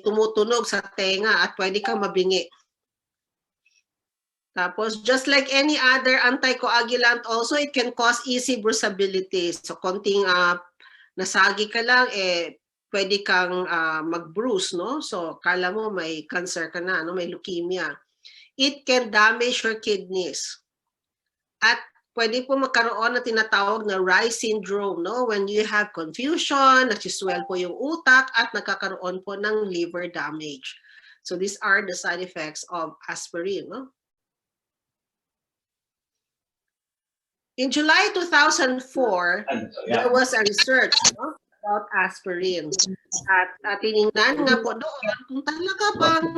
tumutunog sa tenga at pwede kang mabingi. Tapos, just like any other anticoagulant also, it can cause easy bruisability. So, konting nasagi ka lang, pwede kang mag-bruise, no? So, kala mo may cancer ka na, no? May leukemia. It can damage your kidneys. At pwede po magkaroon na tinatawag na Rye syndrome, no? When you have confusion, nagsiswell po yung utak, at nagkakaroon po ng liver damage. So these are the side effects of aspirin, no? In July 2004, there was a research, no, about aspirin. At tinignan nga po doon kung talaga bang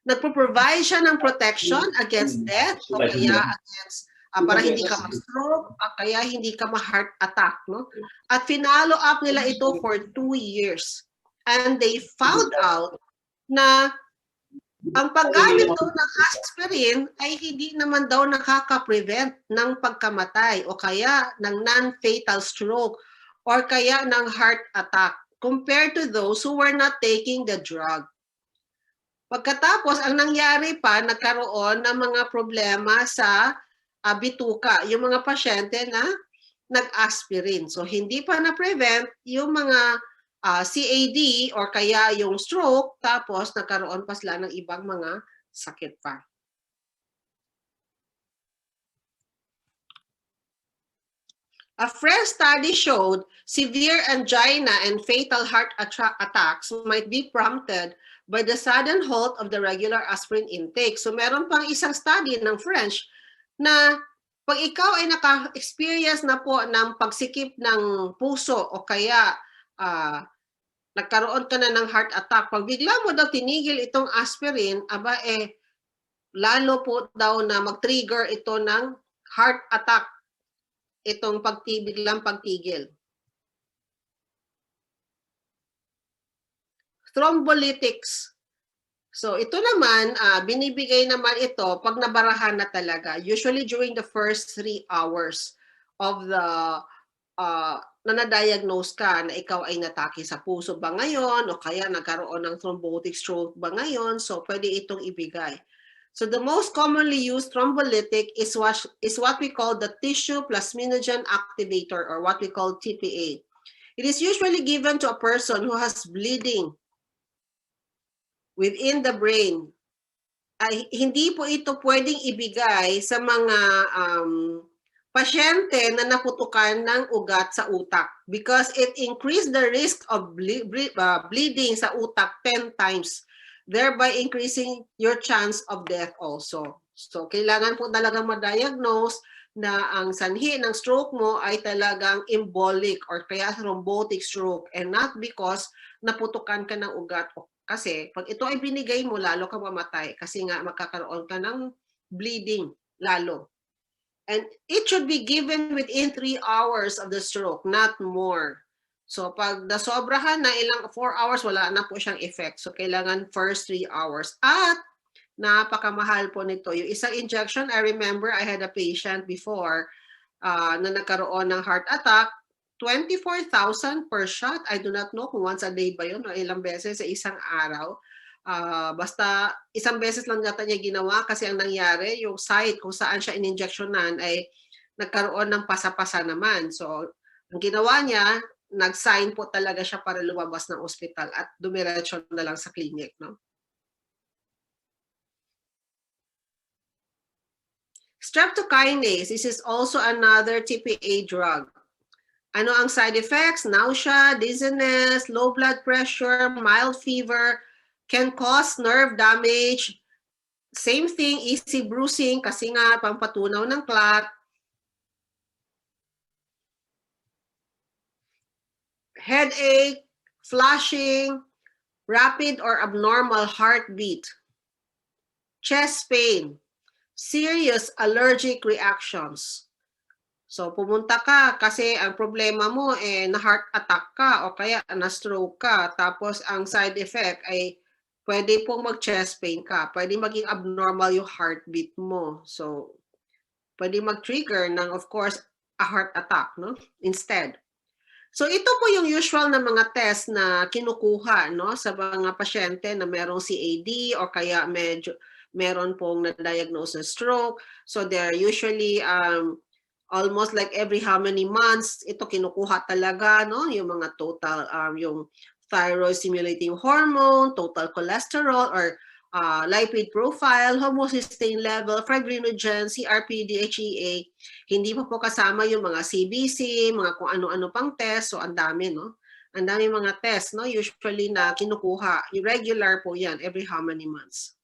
nagpo-provide siya ng protection against death o kaya against para hindi ka ma-stroke, kaya hindi ka ma-heart attack, no? At finalo up nila ito for 2 years. And they found out na ang paggamit daw ng aspirin ay hindi naman daw nakaka-prevent ng pagkamatay o kaya ng non-fatal stroke or kaya ng heart attack compared to those who were not taking the drug. Pagkatapos, ang nangyari pa, nagkaroon ng mga problema sa bituka, yung mga pasyente na nag-aspirin. So, hindi pa na-prevent yung mga CAD or kaya yung stroke, tapos nagkaroon pa sila ng ibang mga sakit pa. A French study showed severe angina and fatal heart attacks might be prompted by the sudden halt of the regular aspirin intake. So meron pang isang study ng French na pag ikaw ay naka-experience na po ng pagsikip ng puso o kaya nagkaroon ka na ng heart attack, pag bigla mo daw tinigil itong aspirin, aba lalo po daw na mag-trigger ito ng heart attack, itong biglang pagtigil. Thrombolytics. So ito naman, binibigay naman ito pag nabarahan na talaga, usually during the first 3 hours of the na na-diagnose ka na ikaw ay natake sa puso ba ngayon o kaya nagkaroon ng thrombotic stroke ba ngayon, so pwede itong ibigay. So the most commonly used thrombolytic is what we call the tissue plasminogen activator, or what we call TPA. It is usually given to a person who has bleeding within the brain. Hindi po ito pwedeng ibigay sa mga pasyente na naputukan ng ugat sa utak because it increased the risk of bleeding sa utak 10 times, thereby increasing your chance of death also. So, kailangan po talagang ma-diagnose na ang sanhi ng stroke mo ay talagang embolic or kaya thrombotic stroke and not because naputukan ka ng ugat. Kasi pag ito ay binigay mo, lalo ka mamatay kasi nga magkakaroon ka ng bleeding lalo. And it should be given within 3 hours of the stroke, not more. So pag nasobrahan na 4 hours, wala na po siyang effect. So kailangan first 3 hours. At napakamahal po nito. Yung isang injection, I remember I had a patient before na nagkaroon ng heart attack, 24,000 per shot. I do not know kung once a day ba yun o ilang beses sa isang araw. Basta isang beses lang yata niya ginawa kasi ang nangyari, yung site kung saan siya in-injectionan ay nagkaroon ng pasa-pasa naman. So, ang ginawa niya, nag-sign po talaga siya para lumabas ng ospital at dumiretso na lang sa clinic, no? Streptokinase, this is also another TPA drug. Ano ang side effects? Nausea, dizziness, low blood pressure, mild fever, can cause nerve damage. Same thing, easy bruising kasi nga pampatunaw ng clot. Headache, flushing, rapid or abnormal heartbeat. Chest pain, serious allergic reactions. So, pumunta ka kasi ang problema mo na-heart attack ka o kaya na-stroke ka. Tapos, ang side effect ay pwede pong mag-chest pain ka. Pwede maging abnormal yung heartbeat mo. So, pwede mag-trigger ng, of course, a heart attack, no? Instead. So, ito po yung usual na mga test na kinukuha, no? Sa mga pasyente na merong CAD o kaya meron pong na-diagnose na stroke. So, they're usually almost like every how many months, ito kinukuha talaga, no? Yung mga total, yung thyroid stimulating hormone, total cholesterol or lipid profile, homocysteine level, fibrinogen, CRP, DHEA. Hindi pa po kasama yung mga CBC, mga kung ano-ano pang test. So, ang dami, no? Ang dami mga test, no? Usually na kinukuha. Regular po yan, every how many months.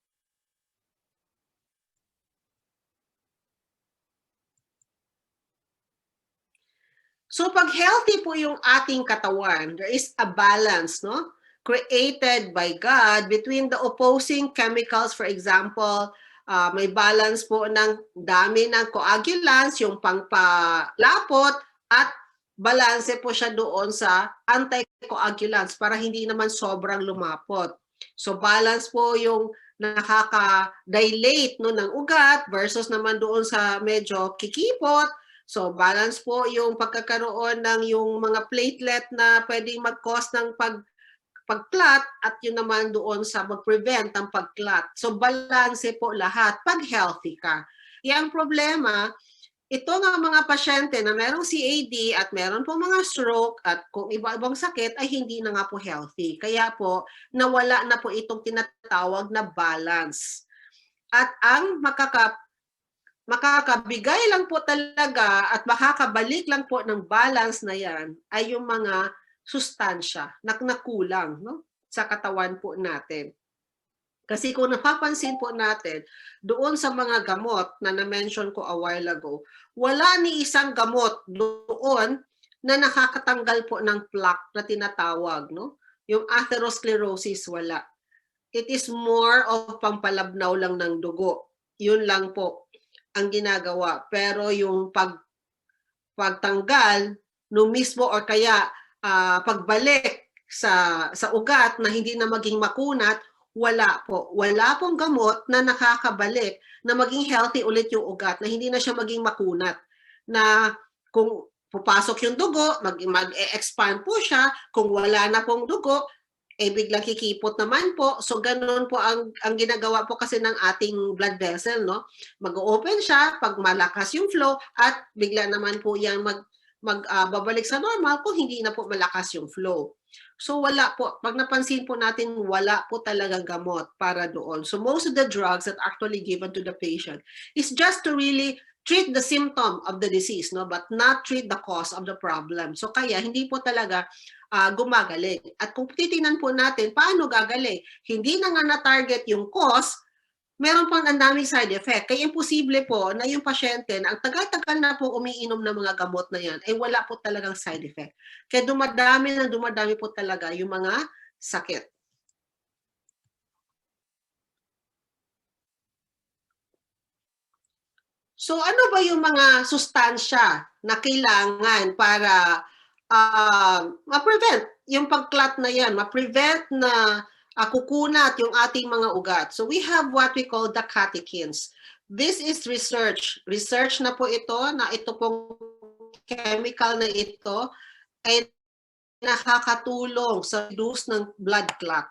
So pag healthy po yung ating katawan, there is a balance, no? Created by God between the opposing chemicals. For example, may balance po ng dami ng coagulants, yung pangpalapot, at balanse po siya doon sa anticoagulants para hindi naman sobrang lumapot. So balance po yung nakaka-dilate, no, ng ugat versus naman doon sa medyo kikipot. So, balance po yung pagkakaroon ng yung mga platelet na pwedeng mag-cause ng pag-clot at yun naman doon sa mag-prevent ng pag-clot. So, balance po lahat pag healthy ka. Yung problema, ito nga mga pasyente na merong CAD at meron po mga stroke at kung iba-ibang sakit ay hindi na nga po healthy. Kaya po nawala na po itong tinatawag na balance. At ang makakabigay lang po talaga at makakabalik lang po ng balance na yan ay yung mga sustansya na nakulang, no, sa katawan po natin. Kasi kung napapansin po natin, doon sa mga gamot na na-mention ko a while ago, wala ni isang gamot doon na nakakatanggal po ng plaque na tinatawag, no? Yung atherosclerosis, wala. It is more of pampalabnaw lang ng dugo. Yun lang po ang ginagawa. Pero yung pagtanggal no mismo or kaya pagbalik sa ugat na hindi na maging makunat, wala po. Wala pong gamot na nakakabalik na maging healthy ulit yung ugat, na hindi na siya maging makunat. Na kung pupasok yung dugo, mag-expand po siya. Kung wala na pong dugo, biglang kikipot naman po. So ganoon po ang ginagawa po kasi ng ating blood vessel, no? Mag-open siya pag malakas yung flow at bigla naman po yan babalik sa normal kung hindi na po malakas yung flow. So wala po, pag napansin po natin, wala po talagang gamot para doon. So most of the drugs that actually given to the patient is just to really treat the symptom of the disease, no, but not treat the cause of the problem. So kaya hindi po talaga gumagaling. At kung titingnan po natin, paano gagaling? Hindi na nga na-target yung cause, meron pang ang daming side effect. Kaya imposible po na yung pasyente na ang tagal-tagal na po umiinom ng mga gamot na yan, ay wala po talagang side effect. Kaya dumadami po talaga yung mga sakit. So ano ba yung mga sustansya na kailangan para ma-prevent yung pag-clot na yan, ma-prevent na kukunat yung ating mga ugat? So we have what we call the catechins. This is research. Research na po ito, na ito pong chemical na ito ay nakakatulong sa reduce ng blood clot.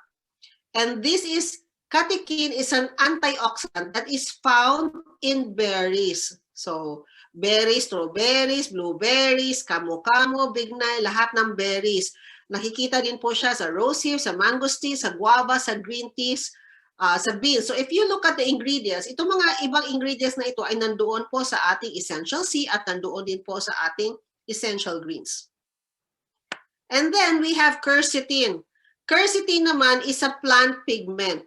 And this is, catechin is an antioxidant that is found in berries. So, berries, strawberries, blueberries, kamo-kamo, bignay, lahat ng berries. Nakikita din po siya sa rosehip, sa mangosteen, sa guava, sa green teas, sa beans. So if you look at the ingredients, itong mga ibang ingredients na ito ay nandoon po sa ating essential C at nandoon din po sa ating essential greens. And then we have quercetin. Quercetin naman is a plant pigment.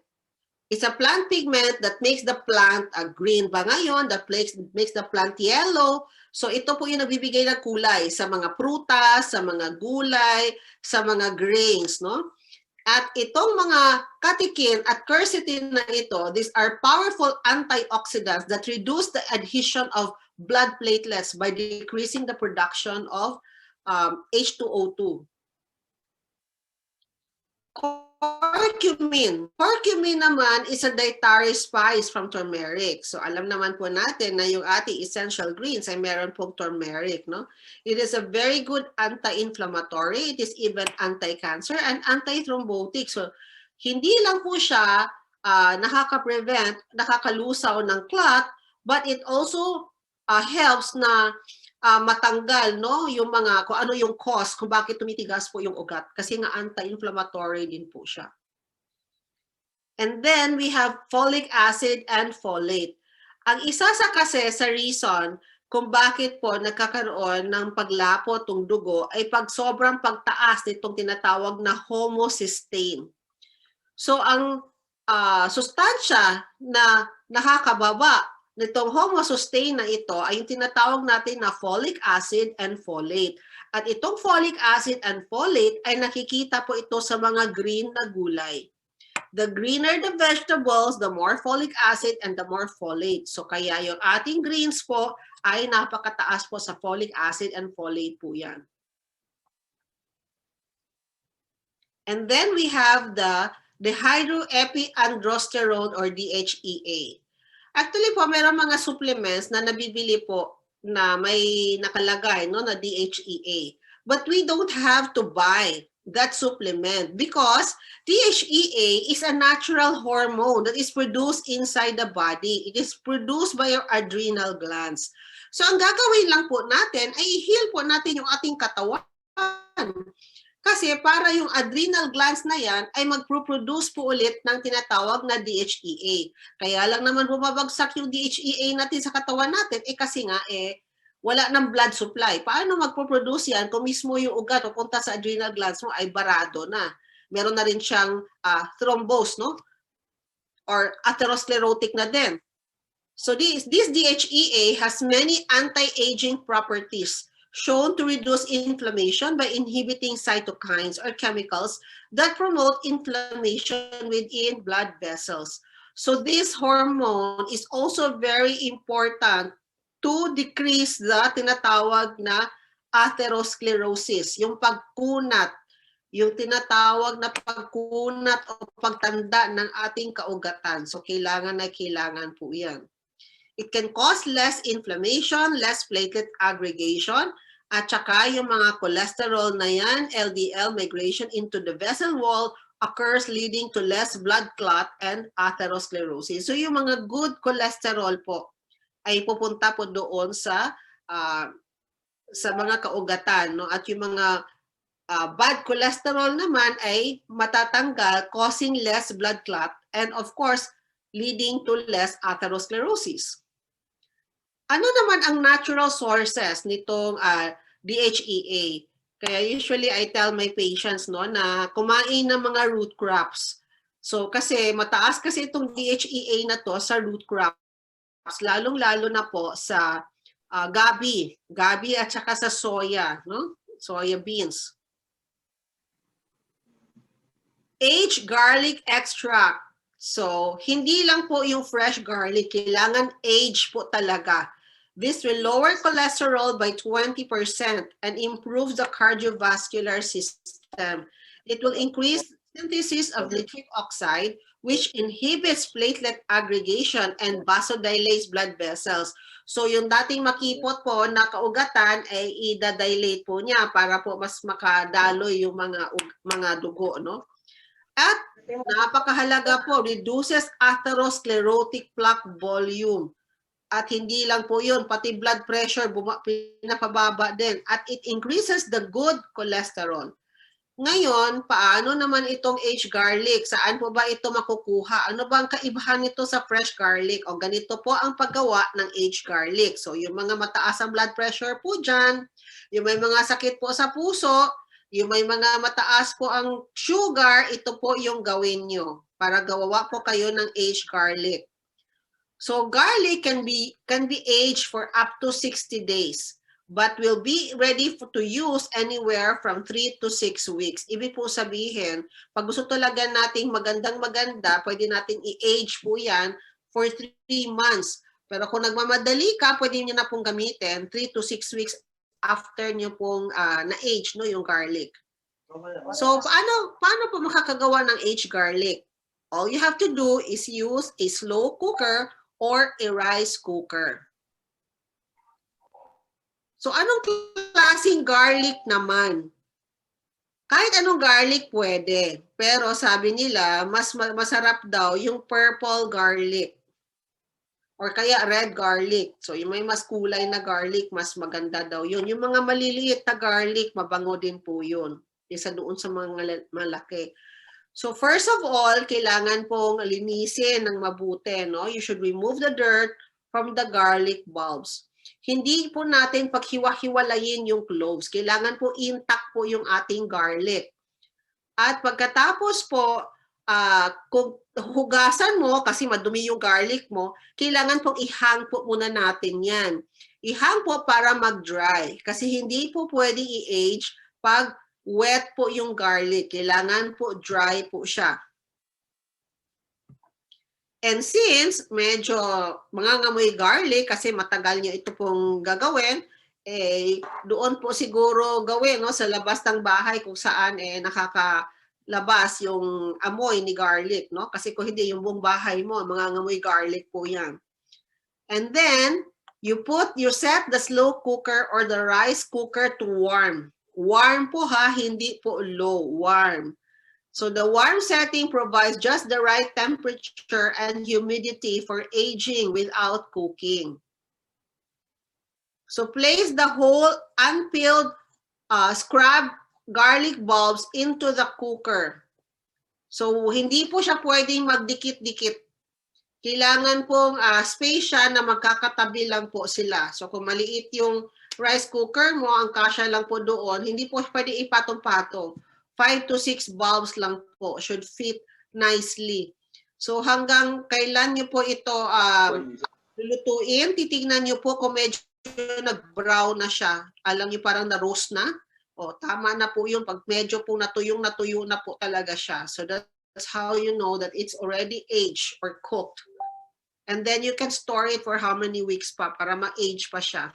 It's a plant pigment that makes the plant green ba ngayon, that makes the plant yellow. So ito po yung nagbibigay ng kulay sa mga prutas, sa mga gulay, sa mga grains, no? At itong mga catechin at quercetin na ito, these are powerful antioxidants that reduce the adhesion of blood platelets by decreasing the production of H2O2. Curcumin. Curcumin naman is a dietary spice from turmeric. So alam naman po natin na yung ating essential greens ay meron pong turmeric, no? It is a very good anti-inflammatory. It is even anti-cancer and anti-thrombotic. So hindi lang po siya nakaka-prevent, nakakalusaw ng clot, but it also helps na matanggal, no, yung mga kung ano yung cause kung bakit tumitigas po yung ugat, kasi nga anti-inflammatory din po siya. And then we have folic acid and folate. Ang isa kasi sa reason kung bakit po nagkakaroon ng paglapo tong dugo ay pag sobrang pagtaas nitong tinatawag na homocysteine. So ang sustansya na nakakababa nitong homocysteine na ito ay yung tinatawag natin na folic acid and folate. At itong folic acid and folate ay nakikita po ito sa mga green na gulay. The greener the vegetables, the more folic acid and the more folate. So kaya yung ating greens po ay napakataas po sa folic acid and folate po yan. And then we have the dehydroepiandrosterone or DHEA. Actually po, mayroong mga supplements na nabibili po na may nakalagay, no, na DHEA. But we don't have to buy that supplement because DHEA is a natural hormone that is produced inside the body. It is produced by your adrenal glands. So ang gagawin lang po natin ay i-heal po natin yung ating katawan. Kasi para yung adrenal glands na yan ay mag-produce po ulit ng tinatawag na DHEA. Kaya lang naman bumabagsak yung DHEA natin sa katawan natin kasi nga wala ng blood supply. Paano magpo-produce yan kung mismo yung ugat o punta sa adrenal glands mo ay barado na? Meron na rin siyang thrombose, no? Or atherosclerotic na din. So this DHEA has many anti-aging properties shown to reduce inflammation by inhibiting cytokines or chemicals that promote inflammation within blood vessels. So this hormone is also very important to decrease the tinatawag na atherosclerosis, yung pagkunat, yung tinatawag na pagkunat o pagtanda ng ating kaugatan. So kailangan po yan. It can cause less inflammation, less platelet aggregation, at saka yung mga cholesterol na yan, LDL migration into the vessel wall occurs leading to less blood clot and atherosclerosis. So yung mga good cholesterol po ay pupunta po doon sa mga kaugatan, no? At yung mga bad cholesterol naman ay matatanggal, causing less blood clot and of course leading to less atherosclerosis. Ano naman ang natural sources nitong DHEA? Kaya usually I tell my patients, no, na kumain ng mga root crops. So kasi mataas kasi itong DHEA na to sa root crops, lalong-lalo na po sa gabi at saka sa soya, no? Soya beans. Aged garlic extract. So, hindi lang po yung fresh garlic, kailangan aged po talaga. This will lower cholesterol by 20% and improve the cardiovascular system. It will increase synthesis of nitric oxide, which inhibits platelet aggregation and vasodilates blood vessels. So yung dating makipot po na kaugatan ay i-dilate po niya para po mas makadaloy yung mga dugo, no? At napakahalaga po, reduces atherosclerotic plaque volume. At hindi lang po yun, pati blood pressure pinapababa din. At it increases the good cholesterol. Ngayon, paano naman itong aged garlic? Saan po ba ito makukuha? Ano ba ang kaibahan nito sa fresh garlic? O ganito po ang paggawa ng aged garlic. So yung mga mataas ang blood pressure po dyan, yung may mga sakit po sa puso, yung may mga mataas po ang sugar, ito po yung gawin nyo para gawa po kayo ng aged garlic. So garlic can be aged for up to 60 days. But will be ready to use anywhere from 3 to 6 weeks. Ibig po sabihin, pag gusto talaga nating magandang-maganda, pwede nating i-age po yan for 3 months. Pero kung nagmamadali ka, pwede nyo na pong gamitin 3 to 6 weeks after nyo pong na-age, no, yung garlic. So, paano po makakagawa ng aged garlic? All you have to do is use a slow cooker or a rice cooker. So, anong klaseng garlic naman? Kahit anong garlic pwede. Pero sabi nila, mas masarap daw yung purple garlic. Or kaya red garlic. So, yung may mas kulay na garlic, mas maganda daw yun. Yung mga maliliit na garlic, mabango din po yun. Isa doon sa mga malaki. So, first of all, kailangan pong linisin ng mabuti. No? You should remove the dirt from the garlic bulbs. Hindi po natin paghiwa-hiwalayin yung cloves. Kailangan po intact po yung ating garlic. At pagkatapos po, kung hugasan mo, kasi madumi yung garlic mo, kailangan pong ihang po muna natin yan. Ihang po para mag-dry. Kasi hindi po pwedeng i-age pag wet po yung garlic. Kailangan po dry po siya. And since medyo mangangamoy garlic kasi matagal niya ito pong gagawin, doon po siguro gawin, no, sa labas ng bahay kung saan nakakalabas yung amoy ni garlic, no? Kasi kung hindi, yung buong bahay mo, mangangamoy garlic po yan. And then, you set the slow cooker or the rice cooker to warm. Warm po ha, hindi po low, warm. So the warm setting provides just the right temperature and humidity for aging without cooking. So place the whole unpeeled scrub garlic bulbs into the cooker. So hindi po siya pwedeng magdikit-dikit. Kailangan pong space siya na magkakatabi lang po sila. So kung maliit yung rice cooker mo, ang kasya lang po doon, hindi po pwede ipatong-patong. 5 to 6 bulbs lang po should fit nicely. So hanggang kailan nyo po ito lulutuin, titignan nyo po kung medyo nag-brown na siya. Alam nyo parang na-roast na. O, tama na po yun. Pag medyo po natuyo na po talaga siya. So that's how you know that it's already aged or cooked. And then you can store it for how many weeks pa para ma-age pa siya.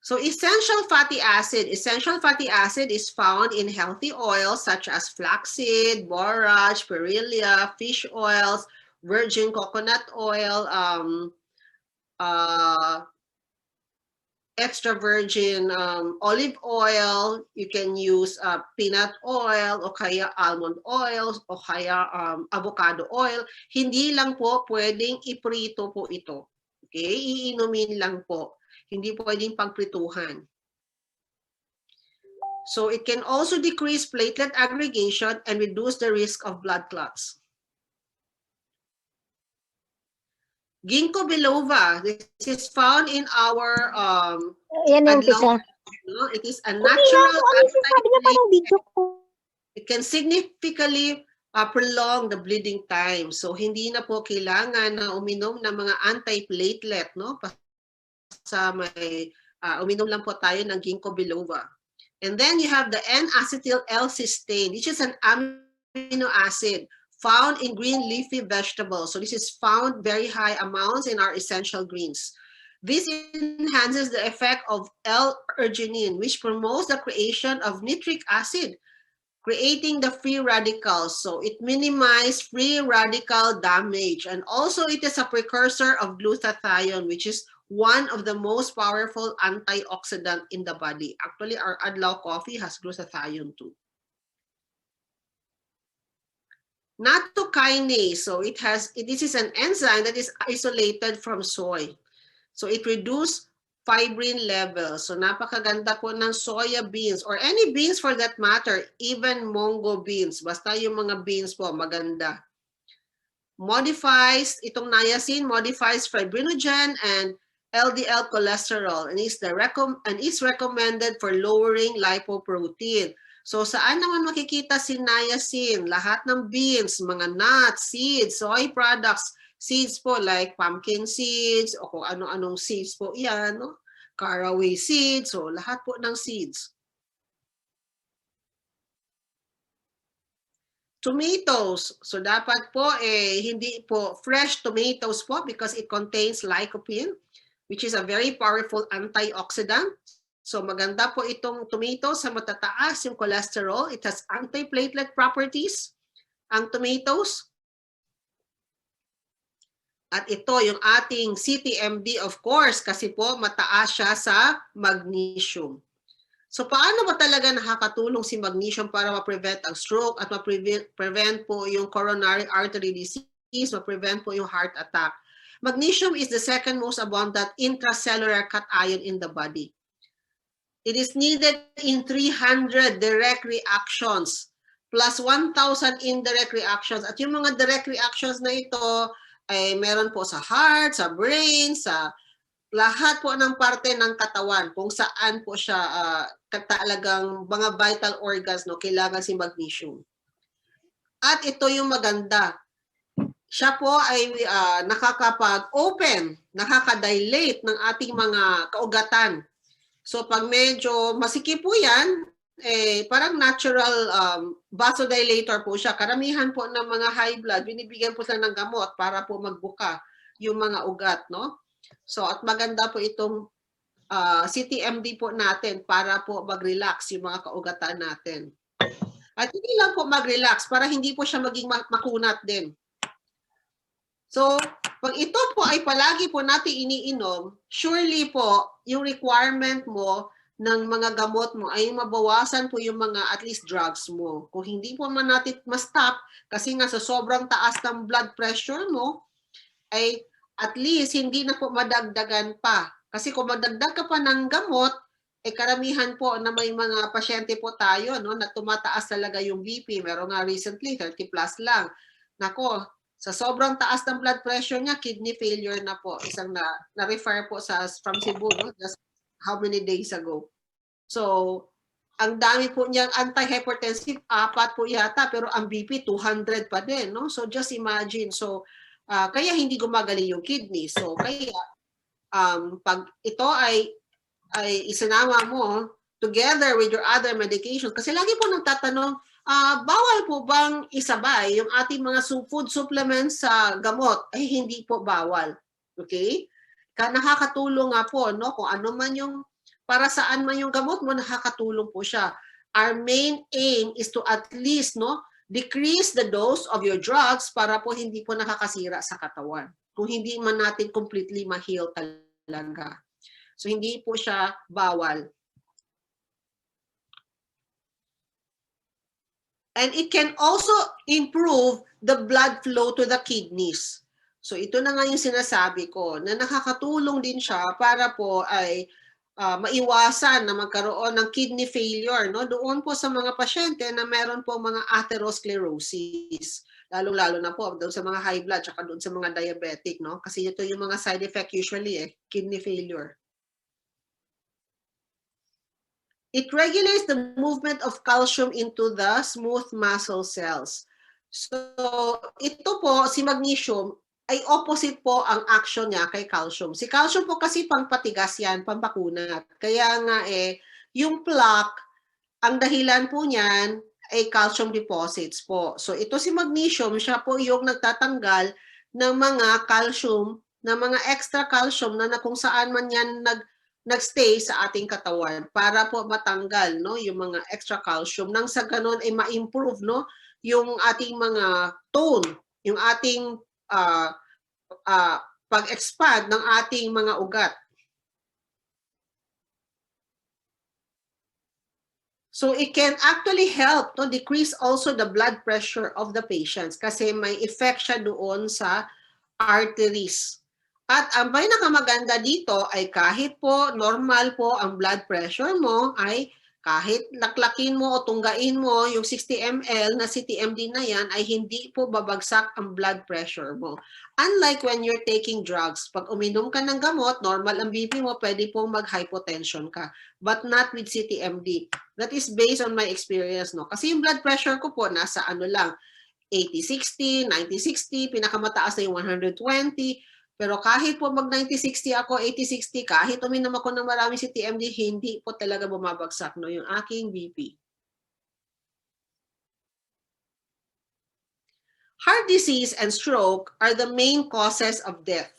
So essential fatty acid. Essential fatty acid is found in healthy oils such as flaxseed, borage, perilla, fish oils, virgin coconut oil, extra virgin olive oil. You can use peanut oil o kaya almond oil o kaya avocado oil. Hindi lang po pwedeng iprito po ito. Okay? Iinumin lang po. Hindi pwedeng pagprituhan. So it can also decrease platelet aggregation and reduce the risk of blood clots. Ginkgo biloba. This is found in our Yan yung umpisa. it is a natural video ko. It can significantly prolong the bleeding time. So hindi na po kailangan na uminom ng mga anti-platelet, no? Sa may uminom lang po tayo ng ginkgo biloba. And then you have the N-acetyl L-cysteine, which is an amino acid found in green leafy vegetables. So this is found very high amounts in our essential greens. This enhances the effect of L-arginine, which promotes the creation of nitric acid, creating the free radicals. So it minimizes free radical damage. And also it is a precursor of glutathione, which is one of the most powerful antioxidant in the body. Actually, our Adlaw coffee has glutathione too. Nattokinase, so this is an enzyme that is isolated from soy. So it reduces fibrin levels. So napakaganda po ng soya beans or any beans for that matter, even mongo beans. Basta yung mga beans po, maganda. Modifies, itong niacin modifies fibrinogen and LDL cholesterol and is recommended for lowering lipoprotein. So saan naman makikita si niacin? Lahat ng beans, mga nuts, seeds, soy products, seeds po like pumpkin seeds o kung ano-anong seeds po yan, no? Caraway seeds, so lahat po ng seeds. Tomatoes, so dapat po hindi po fresh tomatoes po because it contains lycopene, which is a very powerful antioxidant. So maganda po itong tomato sa matataas yung cholesterol. It has anti-platelet properties, ang tomatoes. At ito yung ating CTMD of course kasi po mataas siya sa magnesium. So paano ba talaga nakakatulong si magnesium para ma-prevent ang stroke at ma-prevent po yung coronary artery disease, ma-prevent po yung heart attack? Magnesium is the second most abundant intracellular cation in the body. It is needed in 300 direct reactions plus 1,000 indirect reactions. At yung mga direct reactions na ito ay meron po sa heart, sa brain, sa lahat po ng parte ng katawan kung saan po siya talagang mga vital organs no kailangan si magnesium. At ito yung maganda. Siya po ay nakakapag-open, nakaka-dilate ng ating mga kaugatan. So pag medyo masikip po yan, parang natural vasodilator po siya. Karamihan po ng mga high blood, binibigyan po sila ng gamot para po magbuka yung mga ugat, no? So at maganda po itong CTMD po natin para po mag-relax yung mga kaugatan natin. At hindi lang po mag-relax para hindi po siya maging makunat din. So Pag ito po ay palagi po natin iniinom, surely po yung requirement mo ng mga gamot mo ay mabawasan po yung mga at least drugs mo. Kung hindi po man natin ma-stop, kasi nga sa sobrang taas ng blood pressure mo, ay at least hindi na po madagdagan pa. Kasi kung madagdag ka pa ng gamot, karamihan po na may mga pasyente po tayo no, na tumataas talaga yung BP. Meron nga recently, 30 plus lang. Nako, sa sobrang taas ng blood pressure niya, kidney failure na po. Isang na-refer po from Cebu, no? Just how many days ago. So, ang dami po niyang antihypertensive, 4 po yata, pero ang BP 200 pa din. No? So, just imagine. So, kaya hindi gumagaling yung kidney. So, kaya pag ito ay isinama mo together with your other medications, kasi lagi po nagtatanong, bawal po bang isabay yung ating mga food supplements sa gamot? Ay hindi po bawal. Okay? Nakakatulong nga po, no? Kung ano man yung, para saan man yung gamot mo, nakakatulong po siya. Our main aim is to at least, no, decrease the dose of your drugs para po hindi po nakakasira sa katawan. Kung hindi man natin completely ma-heal talaga. So, hindi po siya bawal. And it can also improve the blood flow to the kidneys. So ito na nga yung sinasabi ko, na nakakatulong din siya para po ay maiwasan na magkaroon ng kidney failure. No? Doon po sa mga pasyente na meron po mga atherosclerosis. Lalo-lalo na po doon sa mga high blood at doon sa mga diabetic. No? Kasi ito yung mga side effect usually, kidney failure. It regulates the movement of calcium into the smooth muscle cells. So, ito po, si magnesium, ay opposite po ang action niya kay calcium. Si calcium po kasi pampatigas yan, pampakunat. Kaya nga yung plaque, ang dahilan po niyan ay calcium deposits po. So, ito si magnesium, siya po yung nagtatanggal ng mga calcium, ng mga extra calcium na kung saan man yan nagstay sa ating katawan para po matanggal no yung mga extra calcium nang sa ganun ay ma-improve no yung ating mga tone, yung ating pag-expand ng ating mga ugat. So it can actually help to decrease also the blood pressure of the patients kasi may effect siya doon sa arteries. At ang pinakamaganda dito ay kahit po normal po ang blood pressure mo, ay kahit laklakin mo o tunggain mo yung 60 ml na CTMD na yan, ay hindi po babagsak ang blood pressure mo. Unlike when you're taking drugs, pag uminom ka ng gamot, normal ang BP mo, pwede pong mag-hypotension ka. But not with CTMD. That is based on my experience. No? Kasi yung blood pressure ko po, nasa ano lang, 80-60, 90-60, pinakamataas na yung 120. Pero kahit po mag 90-60 ako, 80-60, kahit uminom ako ng maraming CTMD, hindi po talaga bumabagsak no, yung aking BP. Heart disease and stroke are the main causes of death.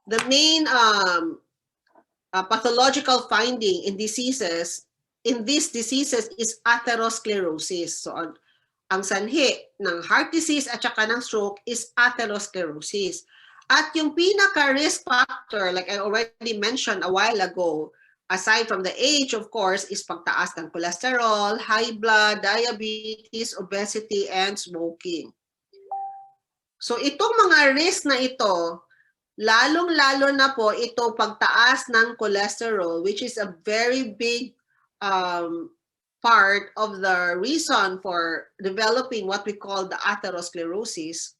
The main pathological finding in these diseases is atherosclerosis. So, ang sanhi ng heart disease at saka ng stroke is atherosclerosis. At yung pinaka-risk factor, like I already mentioned a while ago, aside from the age, of course, is pagtaas ng cholesterol, high blood, diabetes, obesity, and smoking. So itong mga risk na ito, lalong-lalo na po ito pagtaas ng cholesterol, which is a very big part of the reason for developing what we call the atherosclerosis.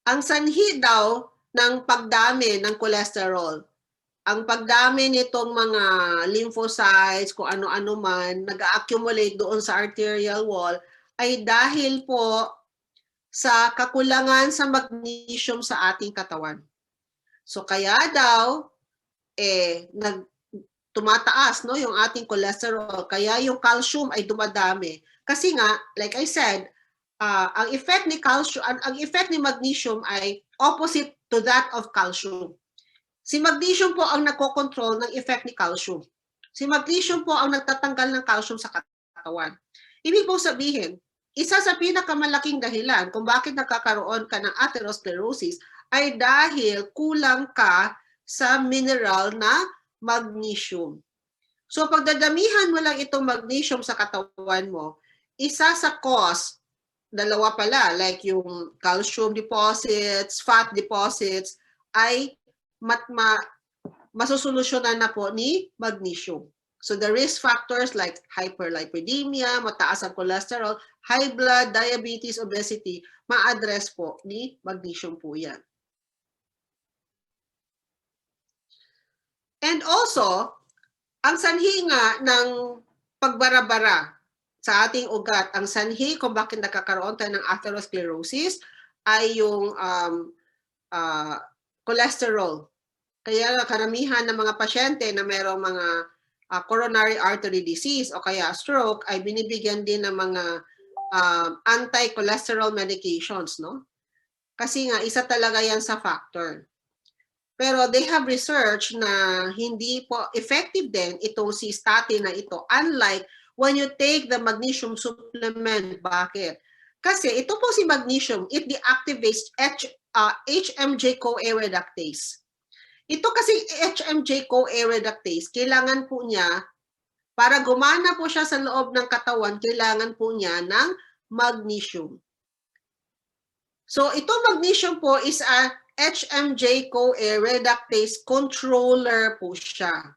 Ang sanhi daw ng pagdami ng cholesterol, ang pagdami nitong mga lymphocytes, kung ano-ano man, nag-accumulate doon sa arterial wall, ay dahil po sa kakulangan sa magnesium sa ating katawan. So kaya daw, tumataas no yung ating cholesterol, kaya yung calcium ay dumadami kasi nga like I said, ang effect ni calcium, ang effect ni magnesium ay opposite to that of calcium. Si magnesium po ang nagko-control ng effect ni calcium. Si magnesium po ang nagtatanggal ng calcium sa katawan. Ibig pong sabihin, isa sa pinakamalaking dahilan kung bakit nakakaroon ka ng atherosclerosis ay dahil kulang ka sa mineral na magnesium. So pag dadamihan mo lang itong magnesium sa katawan mo, isa sa cause, dalawa pala, like yung calcium deposits, fat deposits, ay masusolusyonan na po ni magnesium. So the risk factors like hyperlipidemia, mataas ang cholesterol, high blood, diabetes, obesity, ma-address po ni magnesium po yan. And also, ang sanhi nga ng pagbara-bara sa ating ugat, ang sanhi kung bakit nakakaroon tayo ng atherosclerosis ay yung cholesterol. Kaya karamihan ng mga pasyente na mayroong mga coronary artery disease o kaya stroke ay binibigyan din ng mga anti-cholesterol medications, no? Kasi nga isa talaga yan sa factor. Pero they have research na hindi po effective din itong si statin na ito, unlike when you take the magnesium supplement. Bakit? Kasi ito po si magnesium, it deactivates HMG-CoA reductase. Ito kasi HMG-CoA reductase, kailangan po niya, para gumana po siya sa loob ng katawan, kailangan po niya ng magnesium. So ito magnesium po is a HMG-CoA reductase controller po siya.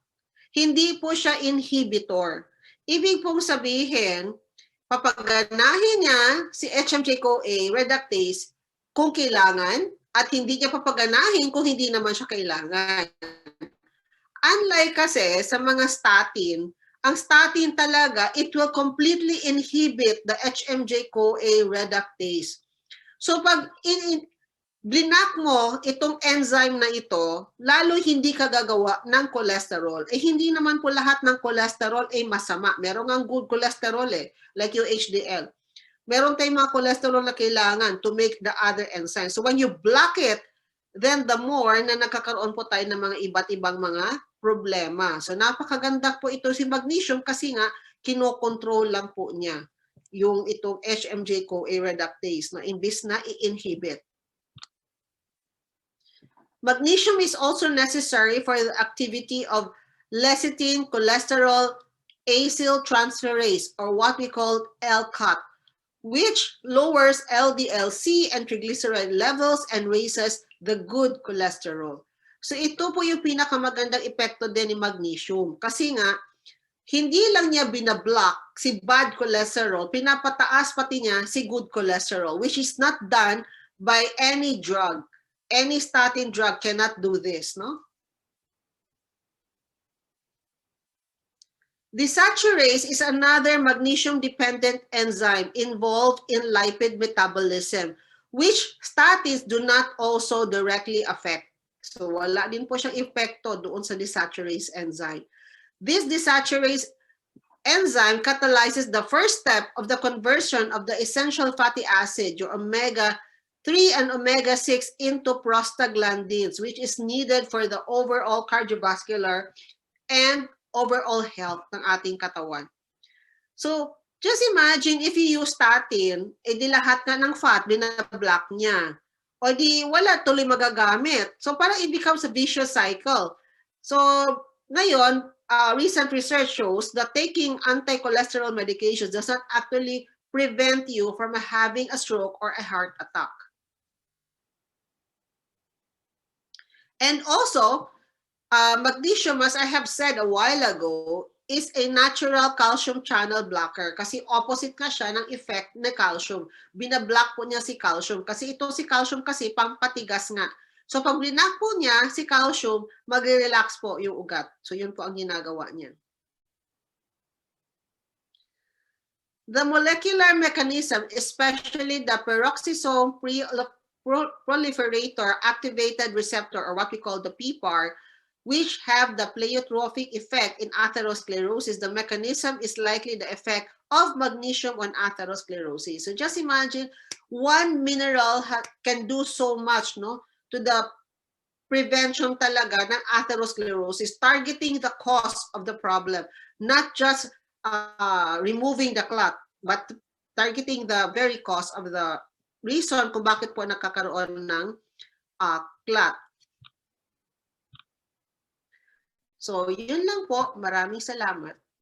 Hindi po siya inhibitor. Ibig pong sabihin, papaganahin niya si HMG-CoA reductase kung kailangan at hindi niya papaganahin kung hindi naman siya kailangan. Unlike kasi sa mga statin, ang statin talaga, it will completely inhibit the HMG-CoA reductase. So pag blinak mo itong enzyme na ito, lalo hindi ka gagawa ng cholesterol. Eh hindi naman po lahat ng cholesterol ay masama. Meron ang good cholesterol like yung HDL. Meron tayong mga cholesterol na kailangan to make the other enzymes. So when you block it, then the more na nagkakaroon po tayo ng mga iba't ibang mga problema. So napakaganda po ito si magnesium kasi nga kinokontrol lang po niya yung itong HMG-CoA reductase na imbis na i-inhibit. Magnesium is also necessary for the activity of lecithin cholesterol acyltransferase, or what we call LCOT, which lowers LDL-C and triglyceride levels and raises the good cholesterol. So ito po yung pinakamagandang epekto din ni magnesium. Kasi nga, hindi lang niya binablock si bad cholesterol, pinapataas pati niya si good cholesterol, which is not done by any drug. Any statin drug cannot do this, no? Desaturase is another magnesium-dependent enzyme involved in lipid metabolism, which statins do not also directly affect. So wala din po siyang epekto doon sa desaturase enzyme. This desaturase enzyme catalyzes the first step of the conversion of the essential fatty acid, your omega-3 and omega-6, into prostaglandins, which is needed for the overall cardiovascular and overall health ng ating katawan. So, just imagine if you use statin, di lahat na ng fat, binablock niya. O di wala tuloy magagamit. So, parang it becomes a vicious cycle. So, ngayon, recent research shows that taking anti-cholesterol medications does not actually prevent you from having a stroke or a heart attack. And also, magnesium, as I have said a while ago, is a natural calcium channel blocker kasi opposite na siya ng effect ng calcium. Binablock po niya si calcium kasi ito si calcium kasi pampatigas nga. So pag blinak po niya si calcium, magre-relax po yung ugat. So yun po ang ginagawa niya. The molecular mechanism, especially the peroxisome proliferator activated receptor, or what we call the PPAR, which have the pleiotropic effect in atherosclerosis, the mechanism is likely the effect of magnesium on atherosclerosis. So just imagine one mineral can do so much, no, to the prevention talaga ng atherosclerosis, targeting the cause of the problem, not just removing the clot, but targeting the very cause of the reason kung bakit po nagkakaroon ng clot. So, yun lang po. Maraming salamat.